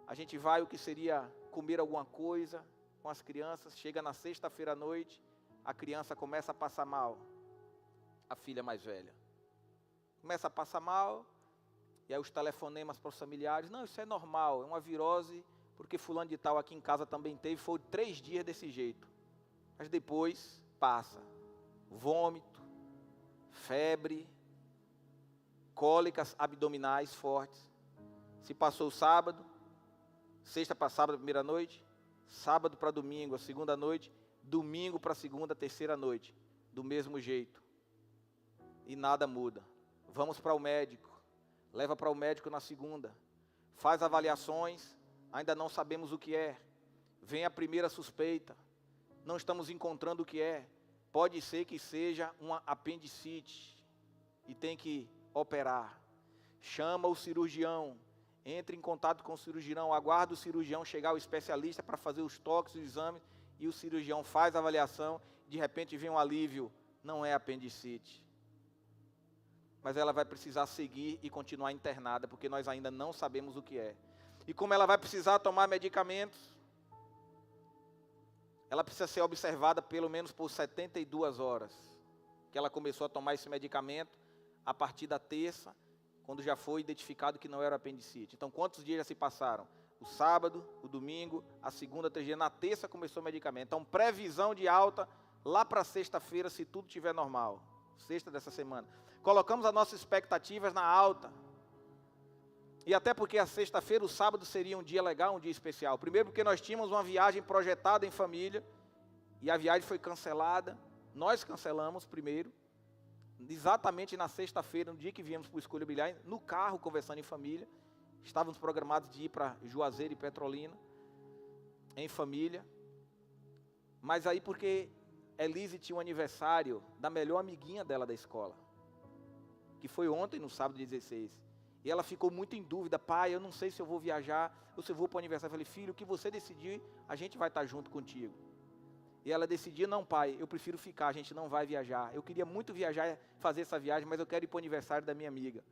a gente vai o que seria comer alguma coisa com as crianças. Chega na sexta-feira à noite, a criança começa a passar mal. A filha mais velha começa a passar mal. E aí os telefonemas para os familiares: não, isso é normal, é uma virose, porque fulano de tal aqui em casa também teve. Foi 3 dias desse jeito, mas depois passa. Vômito, febre, cólicas abdominais fortes. Se passou o sábado, sexta para sábado, a primeira noite, sábado para domingo, a segunda noite, domingo para segunda, a terceira noite, do mesmo jeito. E nada muda. Vamos para o médico, leva para o médico na segunda, faz avaliações, ainda não sabemos o que é. Vem a primeira suspeita, não estamos encontrando o que é. Pode ser que seja uma apendicite e tem que operar. Chama o cirurgião, entre em contato com o cirurgião, aguarda o cirurgião chegar, o especialista, para fazer os toques, os exames, e o cirurgião faz a avaliação, de repente vem um alívio, não é apendicite. Mas ela vai precisar seguir e continuar internada, porque nós ainda não sabemos o que é. E como ela vai precisar tomar medicamentos, ela precisa ser observada pelo menos por 72 horas, que ela começou a tomar esse medicamento a partir da terça, quando já foi identificado que não era apendicite. Então, quantos dias já se passaram? O sábado, o domingo, a segunda, a terceira, na terça começou o medicamento. Então, previsão de alta lá para sexta-feira, se tudo estiver normal. Sexta dessa semana. Colocamos as nossas expectativas na alta. E até porque a sexta-feira, o sábado seria um dia legal, um dia especial. Primeiro porque nós tínhamos uma viagem projetada em família, e a viagem foi cancelada. Nós cancelamos primeiro, exatamente na sexta-feira, no dia que viemos para o Escolha Bilhar, no carro, conversando em família. Estávamos programados de ir para Juazeiro e Petrolina, em família. Mas aí porque Elise tinha um aniversário da melhor amiguinha dela da escola, que foi ontem, no sábado 16. E ela ficou muito em dúvida: pai, eu não sei se eu vou viajar, ou se eu vou para o aniversário. Eu falei: filho, o que você decidir, a gente vai estar junto contigo. E ela decidiu: não, pai, eu prefiro ficar, a gente não vai viajar. Eu queria muito viajar, fazer essa viagem, mas eu quero ir para o aniversário da minha amiga.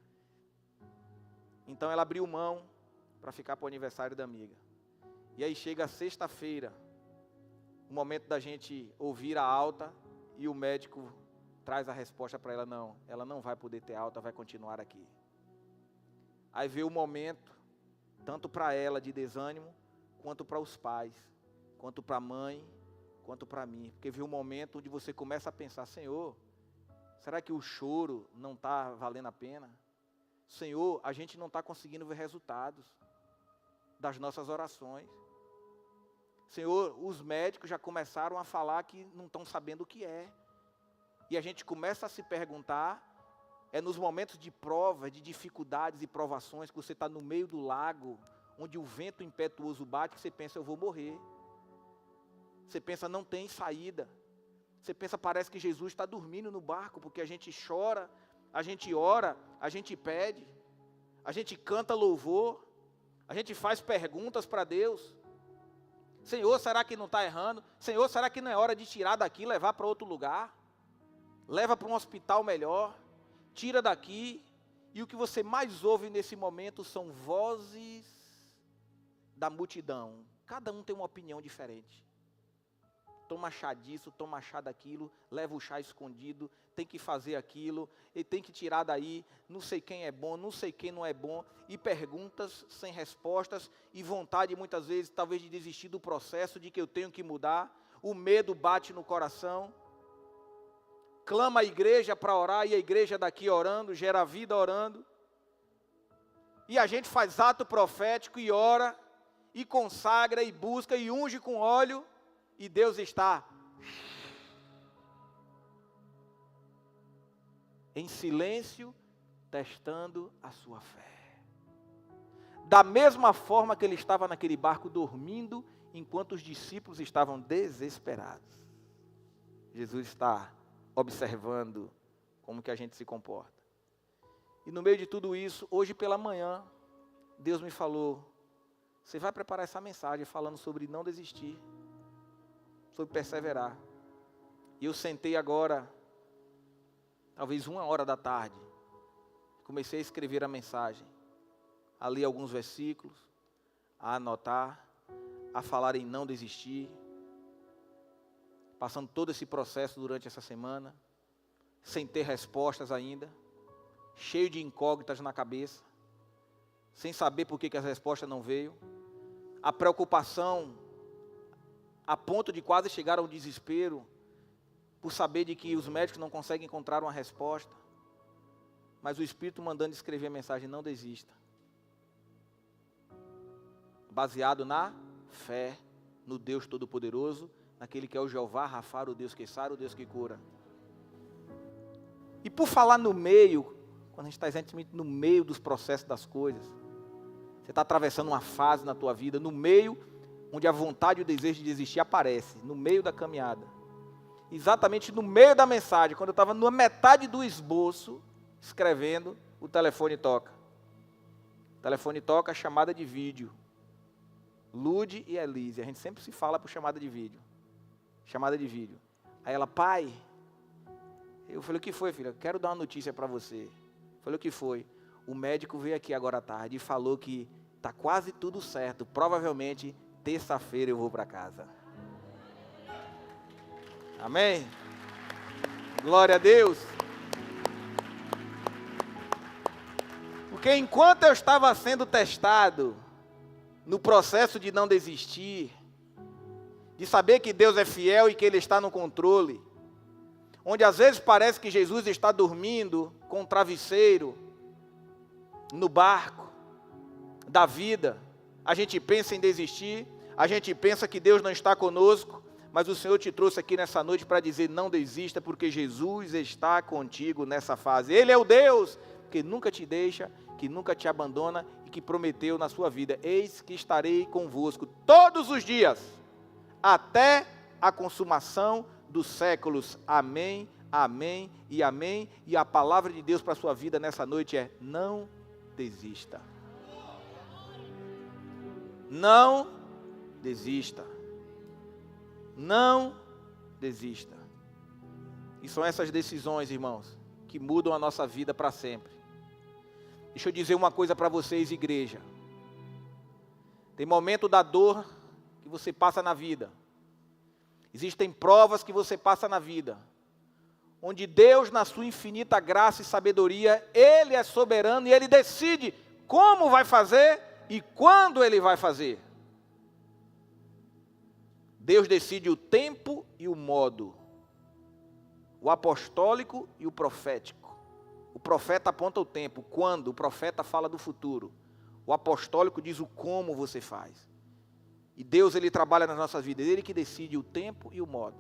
Então ela abriu mão para ficar para o aniversário da amiga. E aí chega a sexta-feira, o momento da gente ouvir a alta, e o médico traz a resposta para ela: não, ela não vai poder ter alta, vai continuar aqui. Aí veio o momento, tanto para ela de desânimo, quanto para os pais, quanto para a mãe, quanto para mim. Porque veio o momento onde você começa a pensar: Senhor, será que o choro não está valendo a pena? Senhor, a gente não está conseguindo ver resultados das nossas orações. Senhor, os médicos já começaram a falar que não estão sabendo o que é. E a gente começa a se perguntar, é nos momentos de prova, de dificuldades e provações, que você está no meio do lago, onde o vento impetuoso bate, que você pensa: eu vou morrer. Você pensa: não tem saída. Você pensa: parece que Jesus está dormindo no barco, porque a gente chora, a gente ora, a gente pede, a gente canta louvor, a gente faz perguntas para Deus. Senhor, será que não está errando? Senhor, será que não é hora de tirar daqui e levar para outro lugar? Leva para um hospital melhor, tira daqui. E o que você mais ouve nesse momento são vozes da multidão. Cada um tem uma opinião diferente. Toma chá disso, toma chá daquilo, leva o chá escondido, tem que fazer aquilo, e tem que tirar daí, não sei quem é bom, não sei quem não é bom, e perguntas sem respostas, e vontade muitas vezes talvez de desistir do processo, de que eu tenho que mudar. O medo bate no coração, clama a igreja para orar, e a igreja daqui orando, gera vida orando, e a gente faz ato profético e ora, e consagra, e busca, e unge com óleo, e Deus está em silêncio, testando a sua fé. Da mesma forma que ele estava naquele barco dormindo, enquanto os discípulos estavam desesperados. Jesus está observando como que a gente se comporta. E no meio de tudo isso, hoje pela manhã, Deus me falou: você vai preparar essa mensagem falando sobre não desistir, sobre perseverar. E eu sentei agora, talvez 1h da tarde, comecei a escrever a mensagem, a ler alguns versículos, a anotar, a falar em não desistir, passando todo esse processo durante essa semana, sem ter respostas ainda, cheio de incógnitas na cabeça, sem saber por que as respostas não veio, a preocupação a ponto de quase chegar ao desespero, por saber de que os médicos não conseguem encontrar uma resposta, mas o Espírito mandando escrever a mensagem: não desista, baseado na fé, no Deus Todo-Poderoso, naquele que é o Jeová Rafa, o Deus que sara, o Deus que cura. E por falar no meio, quando a gente está exatamente no meio dos processos das coisas, você está atravessando uma fase na tua vida, no meio onde a vontade e o desejo de desistir aparece, no meio da caminhada. Exatamente no meio da mensagem, quando eu estava na metade do esboço, escrevendo, o telefone toca. O telefone toca, chamada de vídeo. Lude e Elise, a gente sempre se fala por chamada de vídeo. chamada de vídeo. Aí ela, pai, eu falei, o que foi, filha? Quero dar uma notícia para você. Eu falei, o que foi? O médico veio aqui agora à tarde e falou que está quase tudo certo. Provavelmente, terça-feira eu vou para casa. Amém? Glória a Deus. Porque enquanto eu estava sendo testado, no processo de não desistir, de saber que Deus é fiel e que Ele está no controle, onde às vezes parece que Jesus está dormindo com um travesseiro no barco da vida, a gente pensa em desistir, a gente pensa que Deus não está conosco, mas o Senhor te trouxe aqui nessa noite para dizer, não desista, porque Jesus está contigo nessa fase. Ele é o Deus que nunca te deixa, que nunca te abandona e que prometeu na sua vida, eis que estarei convosco todos os dias, até a consumação dos séculos. Amém, amém e amém. E a palavra de Deus para a sua vida nessa noite é, não desista. Não desista. Não desista. E são essas decisões, irmãos, que mudam a nossa vida para sempre. Deixa eu dizer uma coisa para vocês, igreja. Tem momento da dor que você passa na vida. Existem provas que você passa na vida, onde Deus, na sua infinita graça e sabedoria, Ele é soberano e Ele decide como vai fazer e quando Ele vai fazer. Deus decide o tempo e o modo, o apostólico e o profético. O profeta aponta o tempo, quando, o profeta fala do futuro. O apostólico diz o como você faz. E Deus, Ele trabalha nas nossas vidas, Ele que decide o tempo e o modo.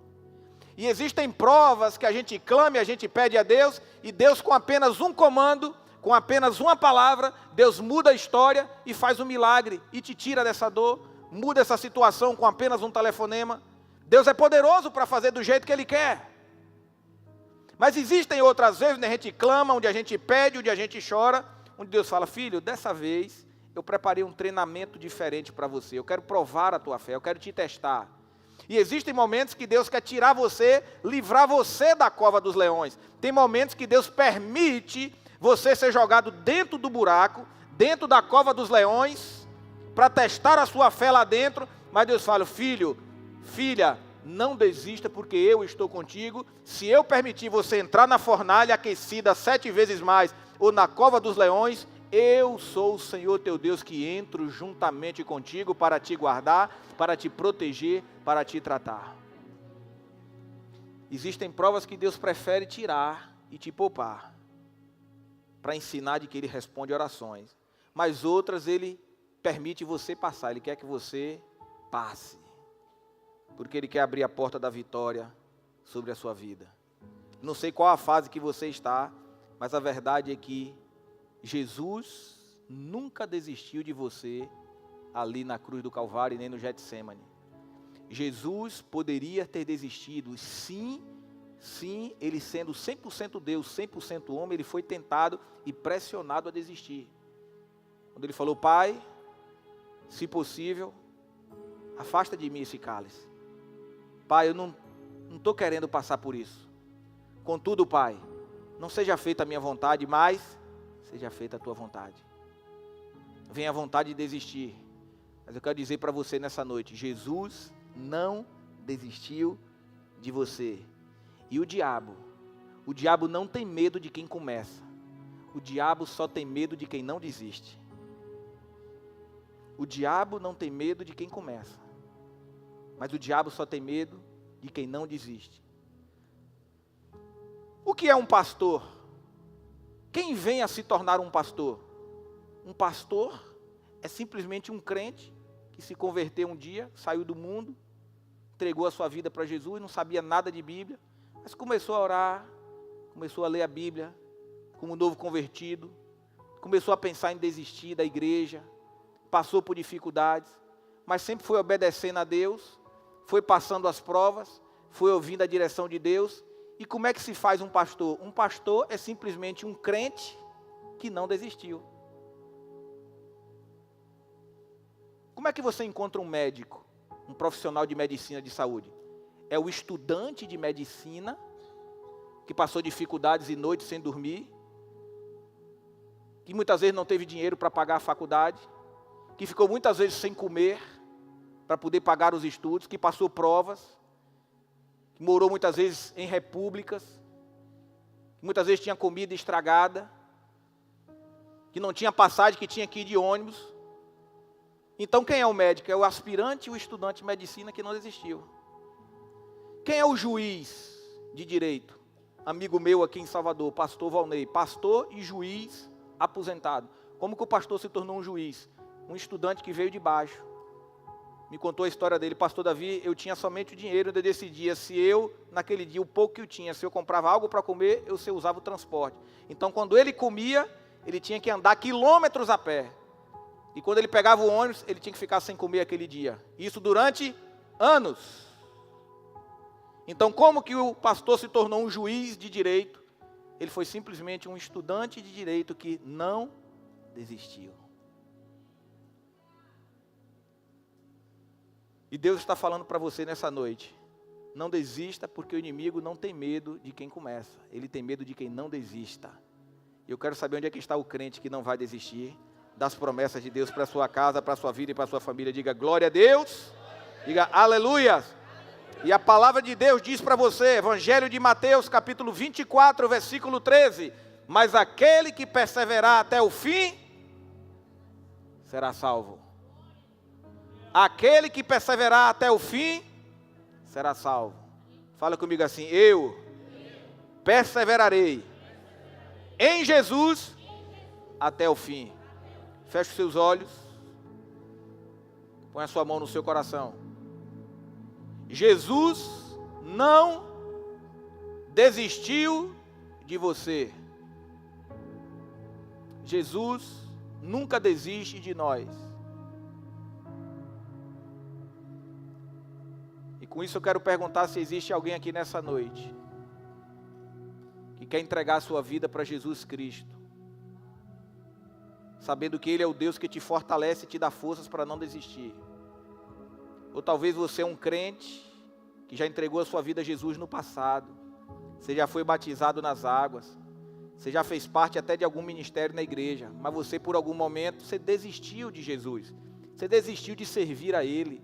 E existem provas que a gente clama e a gente pede a Deus, e Deus com apenas um comando, com apenas uma palavra, Deus muda a história e faz um milagre, e te tira dessa dor, muda essa situação com apenas um telefonema. Deus é poderoso para fazer do jeito que Ele quer. Mas existem outras vezes onde a gente clama, onde a gente pede, onde a gente chora, onde Deus fala, filho, dessa vez eu preparei um treinamento diferente para você, eu quero provar a tua fé, eu quero te testar. E existem momentos que Deus quer tirar você, livrar você da cova dos leões. Tem momentos que Deus permite você ser jogado dentro do buraco, dentro da cova dos leões, para testar a sua fé lá dentro, mas Deus fala, filho, filha, não desista porque eu estou contigo. Se eu permitir você entrar na fornalha aquecida 7 vezes mais, ou na cova dos leões, eu sou o Senhor teu Deus que entro juntamente contigo para te guardar, para te proteger, para te tratar. Existem provas que Deus prefere tirar e te poupar, para ensinar de que Ele responde orações. Mas outras Ele permite você passar, Ele quer que você passe, porque Ele quer abrir a porta da vitória sobre a sua vida. Não sei qual a fase que você está, mas a verdade é que Jesus nunca desistiu de você ali na cruz do Calvário e nem no Getsêmani. Jesus poderia ter desistido, sim, Ele sendo 100% Deus, 100% homem, Ele foi tentado e pressionado a desistir. Quando Ele falou, Pai, se possível, afasta de mim esse cálice. Pai, eu não estou querendo passar por isso. Contudo, Pai, não seja feita a minha vontade, mas seja feita a tua vontade. Vem a vontade de desistir. Mas eu quero dizer para você nessa noite, Jesus não desistiu de você. E o diabo não tem medo de quem começa. O diabo só tem medo de quem não desiste. O diabo não tem medo de quem começa. Mas o diabo só tem medo de quem não desiste. O que é um pastor? Quem vem a se tornar um pastor? Um pastor é simplesmente um crente que se converteu um dia, saiu do mundo, entregou a sua vida para Jesus, não sabia nada de Bíblia, mas começou a orar, começou a ler a Bíblia, como novo convertido, começou a pensar em desistir da igreja, passou por dificuldades, mas sempre foi obedecendo a Deus, foi passando as provas, foi ouvindo a direção de Deus. E como é que se faz um pastor? Um pastor é simplesmente um crente que não desistiu. Como é que você encontra um médico, um profissional de medicina de saúde? é o estudante de medicina, que passou dificuldades e noites sem dormir, que muitas vezes não teve dinheiro para pagar a faculdade, que ficou muitas vezes sem comer, para poder pagar os estudos, que passou provas, que morou muitas vezes em repúblicas, que muitas vezes tinha comida estragada, que não tinha passagem, que tinha que ir de ônibus. Então quem é o médico? É o aspirante e o estudante de medicina que não desistiu. Quem é o juiz de direito? Amigo meu aqui em Salvador, pastor Valnei, pastor e juiz aposentado. Como que o pastor se tornou um juiz? Um estudante que veio de baixo. Me contou a história dele. Pastor Davi, eu tinha somente o dinheiro, eu decidia se eu, naquele dia, o pouco que eu tinha, se eu comprava algo para comer, eu usava o transporte. Então, quando ele comia, ele tinha que andar quilômetros a pé. E quando ele pegava o ônibus, ele tinha que ficar sem comer aquele dia. Isso durante anos. Então, como que o pastor se tornou um juiz de direito? Ele foi simplesmente um estudante de direito que não desistiu. E Deus está falando para você nessa noite. Não desista, porque o inimigo não tem medo de quem começa. Ele tem medo de quem não desista. Eu quero saber onde é que está o crente que não vai desistir das promessas de Deus para a sua casa, para a sua vida e para a sua família. Diga glória a Deus. Diga aleluia. E a palavra de Deus diz para você, Evangelho de Mateus, capítulo 24, versículo 13. Mas aquele que perseverar até o fim, será salvo. Aquele que perseverar até o fim, será salvo. Fala comigo assim, eu perseverarei em Jesus até o fim. Feche os seus olhos, põe a sua mão no seu coração. Jesus não desistiu de você. Jesus nunca desiste de nós. E com isso eu quero perguntar se existe alguém aqui nessa noite que quer entregar a sua vida para Jesus Cristo, sabendo que Ele é o Deus que te fortalece e te dá forças para não desistir. Ou talvez você é um crente que já entregou a sua vida a Jesus no passado, você já foi batizado nas águas, você já fez parte até de algum ministério na igreja, mas você por algum momento, você desistiu de Jesus, você desistiu de servir a Ele,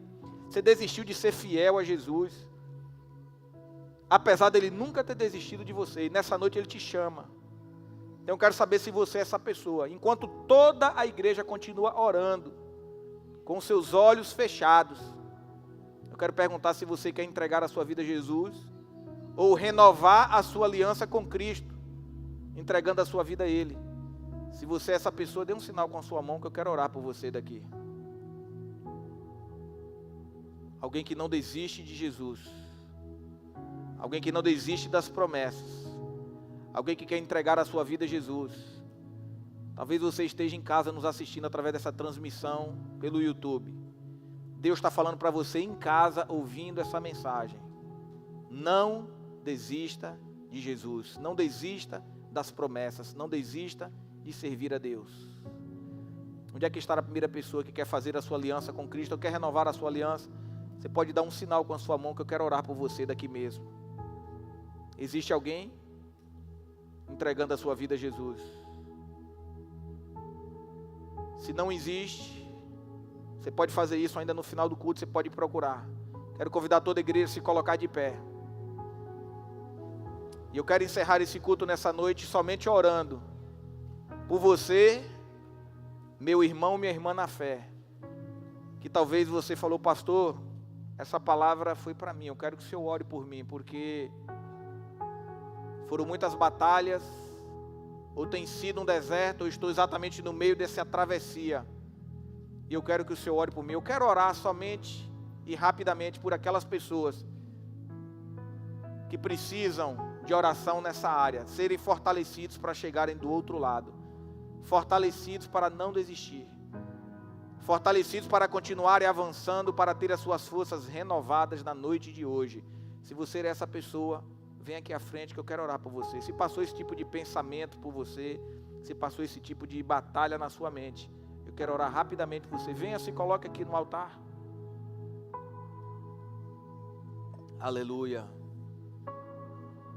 você desistiu de ser fiel a Jesus, apesar dele nunca ter desistido de você, e nessa noite Ele te chama. Então eu quero saber se você é essa pessoa, enquanto toda a igreja continua orando, com seus olhos fechados, eu quero perguntar se você quer entregar a sua vida a Jesus, ou renovar a sua aliança com Cristo, entregando a sua vida a Ele. Se você é essa pessoa, dê um sinal com a sua mão que eu quero orar por você daqui. Alguém que não desiste de Jesus, alguém que não desiste das promessas, alguém que quer entregar a sua vida a Jesus. Talvez você esteja em casa nos assistindo através dessa transmissão pelo YouTube. Deus está falando para você em casa, ouvindo essa mensagem. Não desista de Jesus, não desista das promessas, não desista de servir a Deus. Onde é que está a primeira pessoa que quer fazer a sua aliança com Cristo, ou quer renovar a sua aliança? Você pode dar um sinal com a sua mão que eu quero orar por você daqui mesmo. Existe alguém entregando a sua vida a Jesus? Se não existe, você pode fazer isso ainda no final do culto, você pode procurar. Quero convidar toda a igreja a se colocar de pé. E eu quero encerrar esse culto nessa noite somente orando por você, meu irmão, minha irmã na fé. Que talvez você falou, pastor, essa palavra foi para mim, eu quero que o Senhor ore por mim, porque foram muitas batalhas, ou tem sido um deserto, ou estou exatamente no meio dessa travessia. E eu quero que o Senhor ore por mim. Eu quero orar somente e rapidamente por aquelas pessoas que precisam de oração nessa área, serem fortalecidos para chegarem do outro lado, fortalecidos para não desistir, fortalecidos para continuarem avançando, para ter as suas forças renovadas na noite de hoje. Se você é essa pessoa, vem aqui à frente que eu quero orar por você. Se passou esse tipo de pensamento por você, se passou esse tipo de batalha na sua mente, eu quero orar rapidamente por você. Venha, se coloque aqui no altar. Aleluia.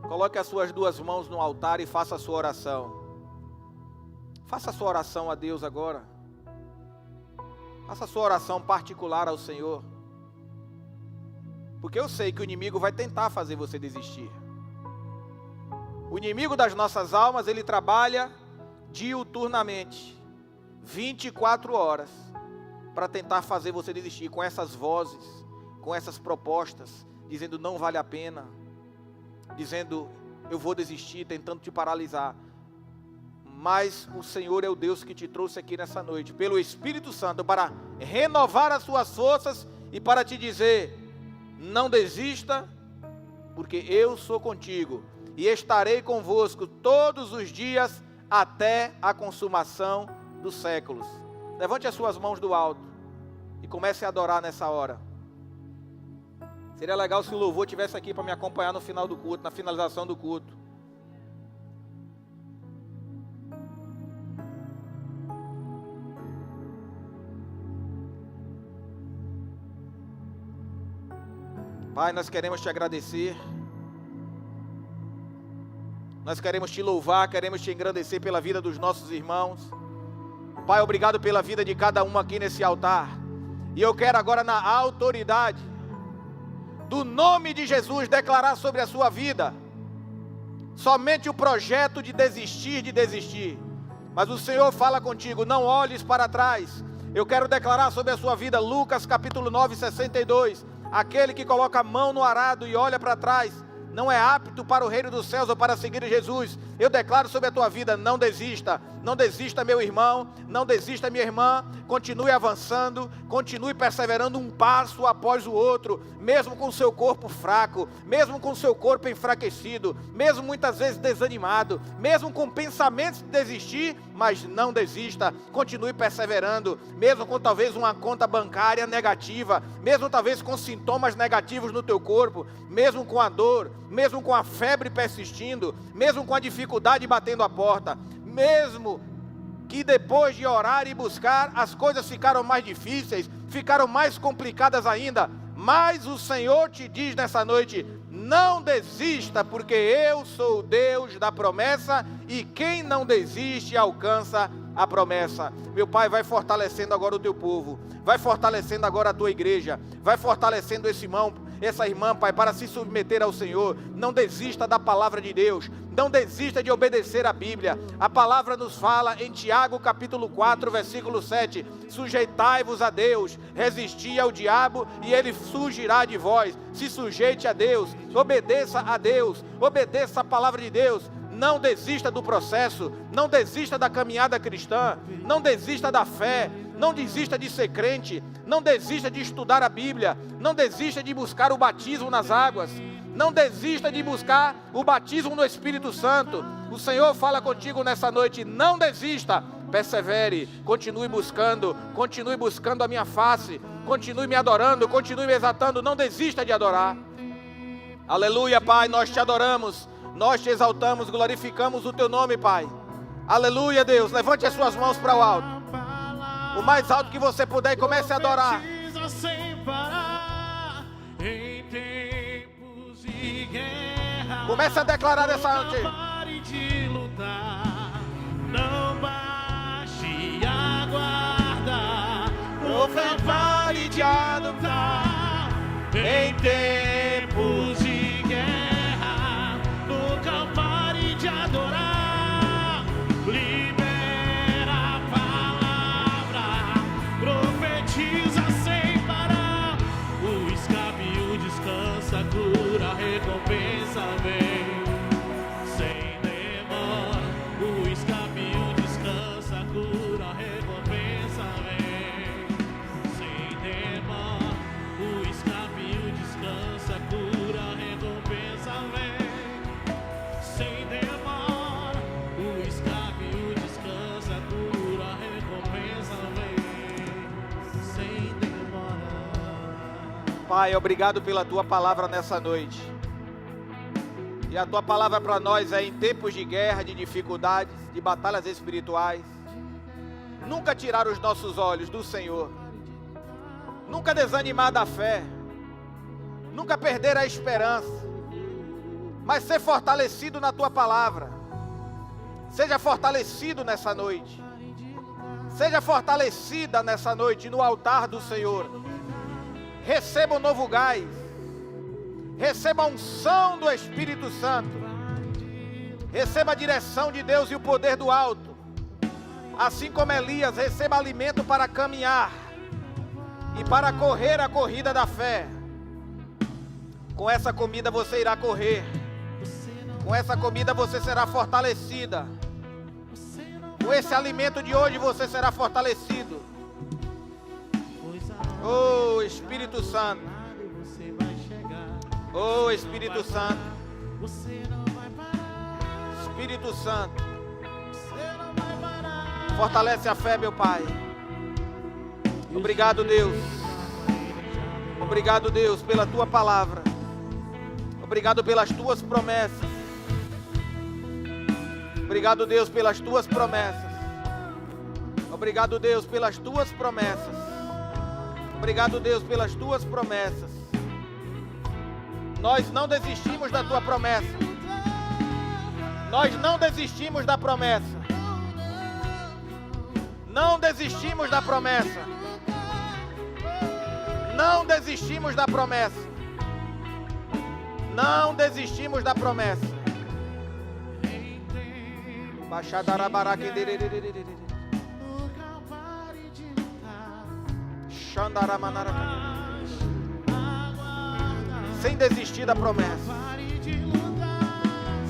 Coloque as suas duas mãos no altar e faça a sua oração. Faça a sua oração a Deus agora. Faça a sua oração particular ao Senhor. Porque eu sei que o inimigo vai tentar fazer você desistir. O inimigo das nossas almas, ele trabalha diuturnamente, 24 horas, para tentar fazer você desistir, com essas vozes, com essas propostas, dizendo não vale a pena, dizendo eu vou desistir, tentando te paralisar. Mas o Senhor é o Deus que te trouxe aqui nessa noite, pelo Espírito Santo, para renovar as suas forças e para te dizer, não desista, porque eu sou contigo e estarei convosco todos os dias até a consumação dos séculos. Levante as suas mãos do alto e comece a adorar nessa hora. Seria legal se o louvor estivesse aqui para me acompanhar no final do culto, na finalização do culto. Pai, nós queremos te agradecer. Nós queremos te louvar, queremos te engrandecer pela vida dos nossos irmãos. Pai, obrigado pela vida de cada um aqui nesse altar. E eu quero agora, na autoridade do nome de Jesus, declarar sobre a sua vida somente o projeto de desistir. Mas o Senhor fala contigo, não olhes para trás. Eu quero declarar sobre a sua vida, Lucas capítulo 9, 62. Aquele que coloca a mão no arado e olha para trás, não é apto para o reino dos céus ou para seguir Jesus. Eu declaro sobre a tua vida, não desista, meu irmão, não desista, minha irmã, continue avançando, continue perseverando um passo após o outro, mesmo com o seu corpo fraco, mesmo com o seu corpo enfraquecido, mesmo muitas vezes desanimado, mesmo com pensamentos de desistir, mas não desista, continue perseverando, mesmo com talvez uma conta bancária negativa, mesmo talvez com sintomas negativos no teu corpo, mesmo com a dor, mesmo com a febre persistindo, mesmo com a dificuldade batendo a porta, mesmo que depois de orar e buscar, as coisas ficaram mais difíceis, ficaram mais complicadas ainda, mas o Senhor te diz nessa noite, não desista, porque eu sou o Deus da promessa, e quem não desiste alcança a promessa. Meu Pai, vai fortalecendo agora o teu povo, vai fortalecendo agora a tua igreja, vai fortalecendo esse irmão, essa irmã, Pai, para se submeter ao Senhor. Não desista da palavra de Deus, não desista de obedecer a Bíblia. A palavra nos fala em Tiago capítulo 4, versículo 7, sujeitai-vos a Deus, resisti ao diabo e ele fugirá de vós. Se sujeite a Deus, obedeça a Deus, obedeça a palavra de Deus. Não desista do processo, não desista da caminhada cristã, não desista da fé, não desista de ser crente, não desista de estudar a Bíblia, não desista de buscar o batismo nas águas, não desista de buscar o batismo no Espírito Santo. O Senhor fala contigo nessa noite, não desista, persevere, continue buscando a minha face, continue me adorando, continue me exaltando, não desista de adorar. Aleluia, Pai, nós te adoramos, nós te exaltamos, glorificamos o teu nome, Pai. Aleluia, Deus, levante as suas mãos para o alto, o mais alto que você puder, e comece a adorar. Comece a declarar essa noite. Não baixe a guarda, não pare de adorar. Em tempos de guerra, nunca pare de adorar. Libera a palavra, profetiza sem parar. O escape e o descanso, a cura, a recompensa vem. Sem demora, o escape e o descanso, a cura, a recompensa vem. Sem demora, o escape e o descanso, a cura, a recompensa vem. Sem demora, o escape e o descanso, a cura, a recompensa vem. Sem demora. Pai, obrigado pela tua palavra nessa noite. E a tua palavra para nós é em tempos de guerra, de dificuldades, de batalhas espirituais, nunca tirar os nossos olhos do Senhor, nunca desanimar da fé, nunca perder a esperança, mas ser fortalecido na tua palavra. Seja fortalecido nessa noite. Seja fortalecida nessa noite no altar do Senhor. Receba um novo gás. Receba a unção do Espírito Santo. Receba a direção de Deus e o poder do alto. Assim como Elias, receba alimento para caminhar e para correr a corrida da fé. Com essa comida você irá correr. Com essa comida você será fortalecida. Com esse alimento de hoje você será fortalecido. Oh Espírito Santo. Oh Espírito Santo. Espírito Santo. Fortalece a fé, meu Pai. Obrigado, Deus. Obrigado, Deus, pela tua palavra. Obrigado pelas tuas promessas. Obrigado, Deus, pelas tuas promessas. Obrigado, Deus, pelas tuas promessas. Obrigado, Deus, pelas tuas promessas. Nós não desistimos da tua promessa. Nós não desistimos da promessa. Não desistimos da promessa. Não desistimos da promessa. Não desistimos da promessa. Sem desistir da promessa.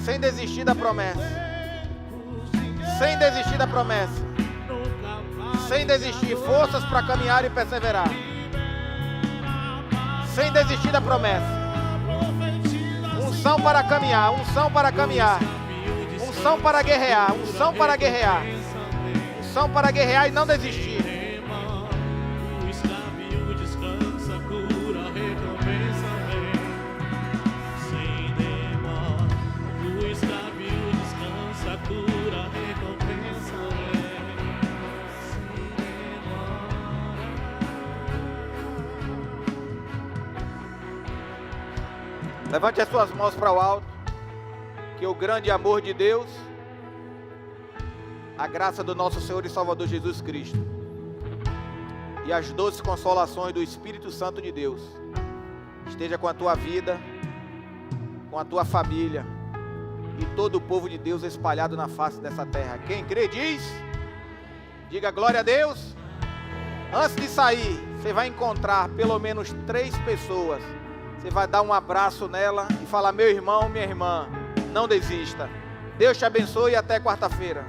Sem desistir da promessa. Sem desistir da promessa. Sem desistir, forças para caminhar e perseverar. Sem desistir da promessa. Unção para caminhar, unção para caminhar. Unção para guerrear, unção para guerrear. Unção para guerrear e não desistir. O escravio descansa, cura, recompensa vem. Sem demora. O escravio descansa, cura, recompensa vem. Sem demora. Levante as suas mãos para o alto. Que o grande amor de Deus, a graça do nosso Senhor e Salvador Jesus Cristo e as doces consolações do Espírito Santo de Deus esteja com a tua vida, com a tua família e todo o povo de Deus espalhado na face dessa terra. Quem crê diz, diga glória a Deus. Antes de sair, você vai encontrar pelo menos 3 pessoas. Você vai dar um abraço nela e falar: meu irmão, minha irmã, não desista. Deus te abençoe e até quarta-feira.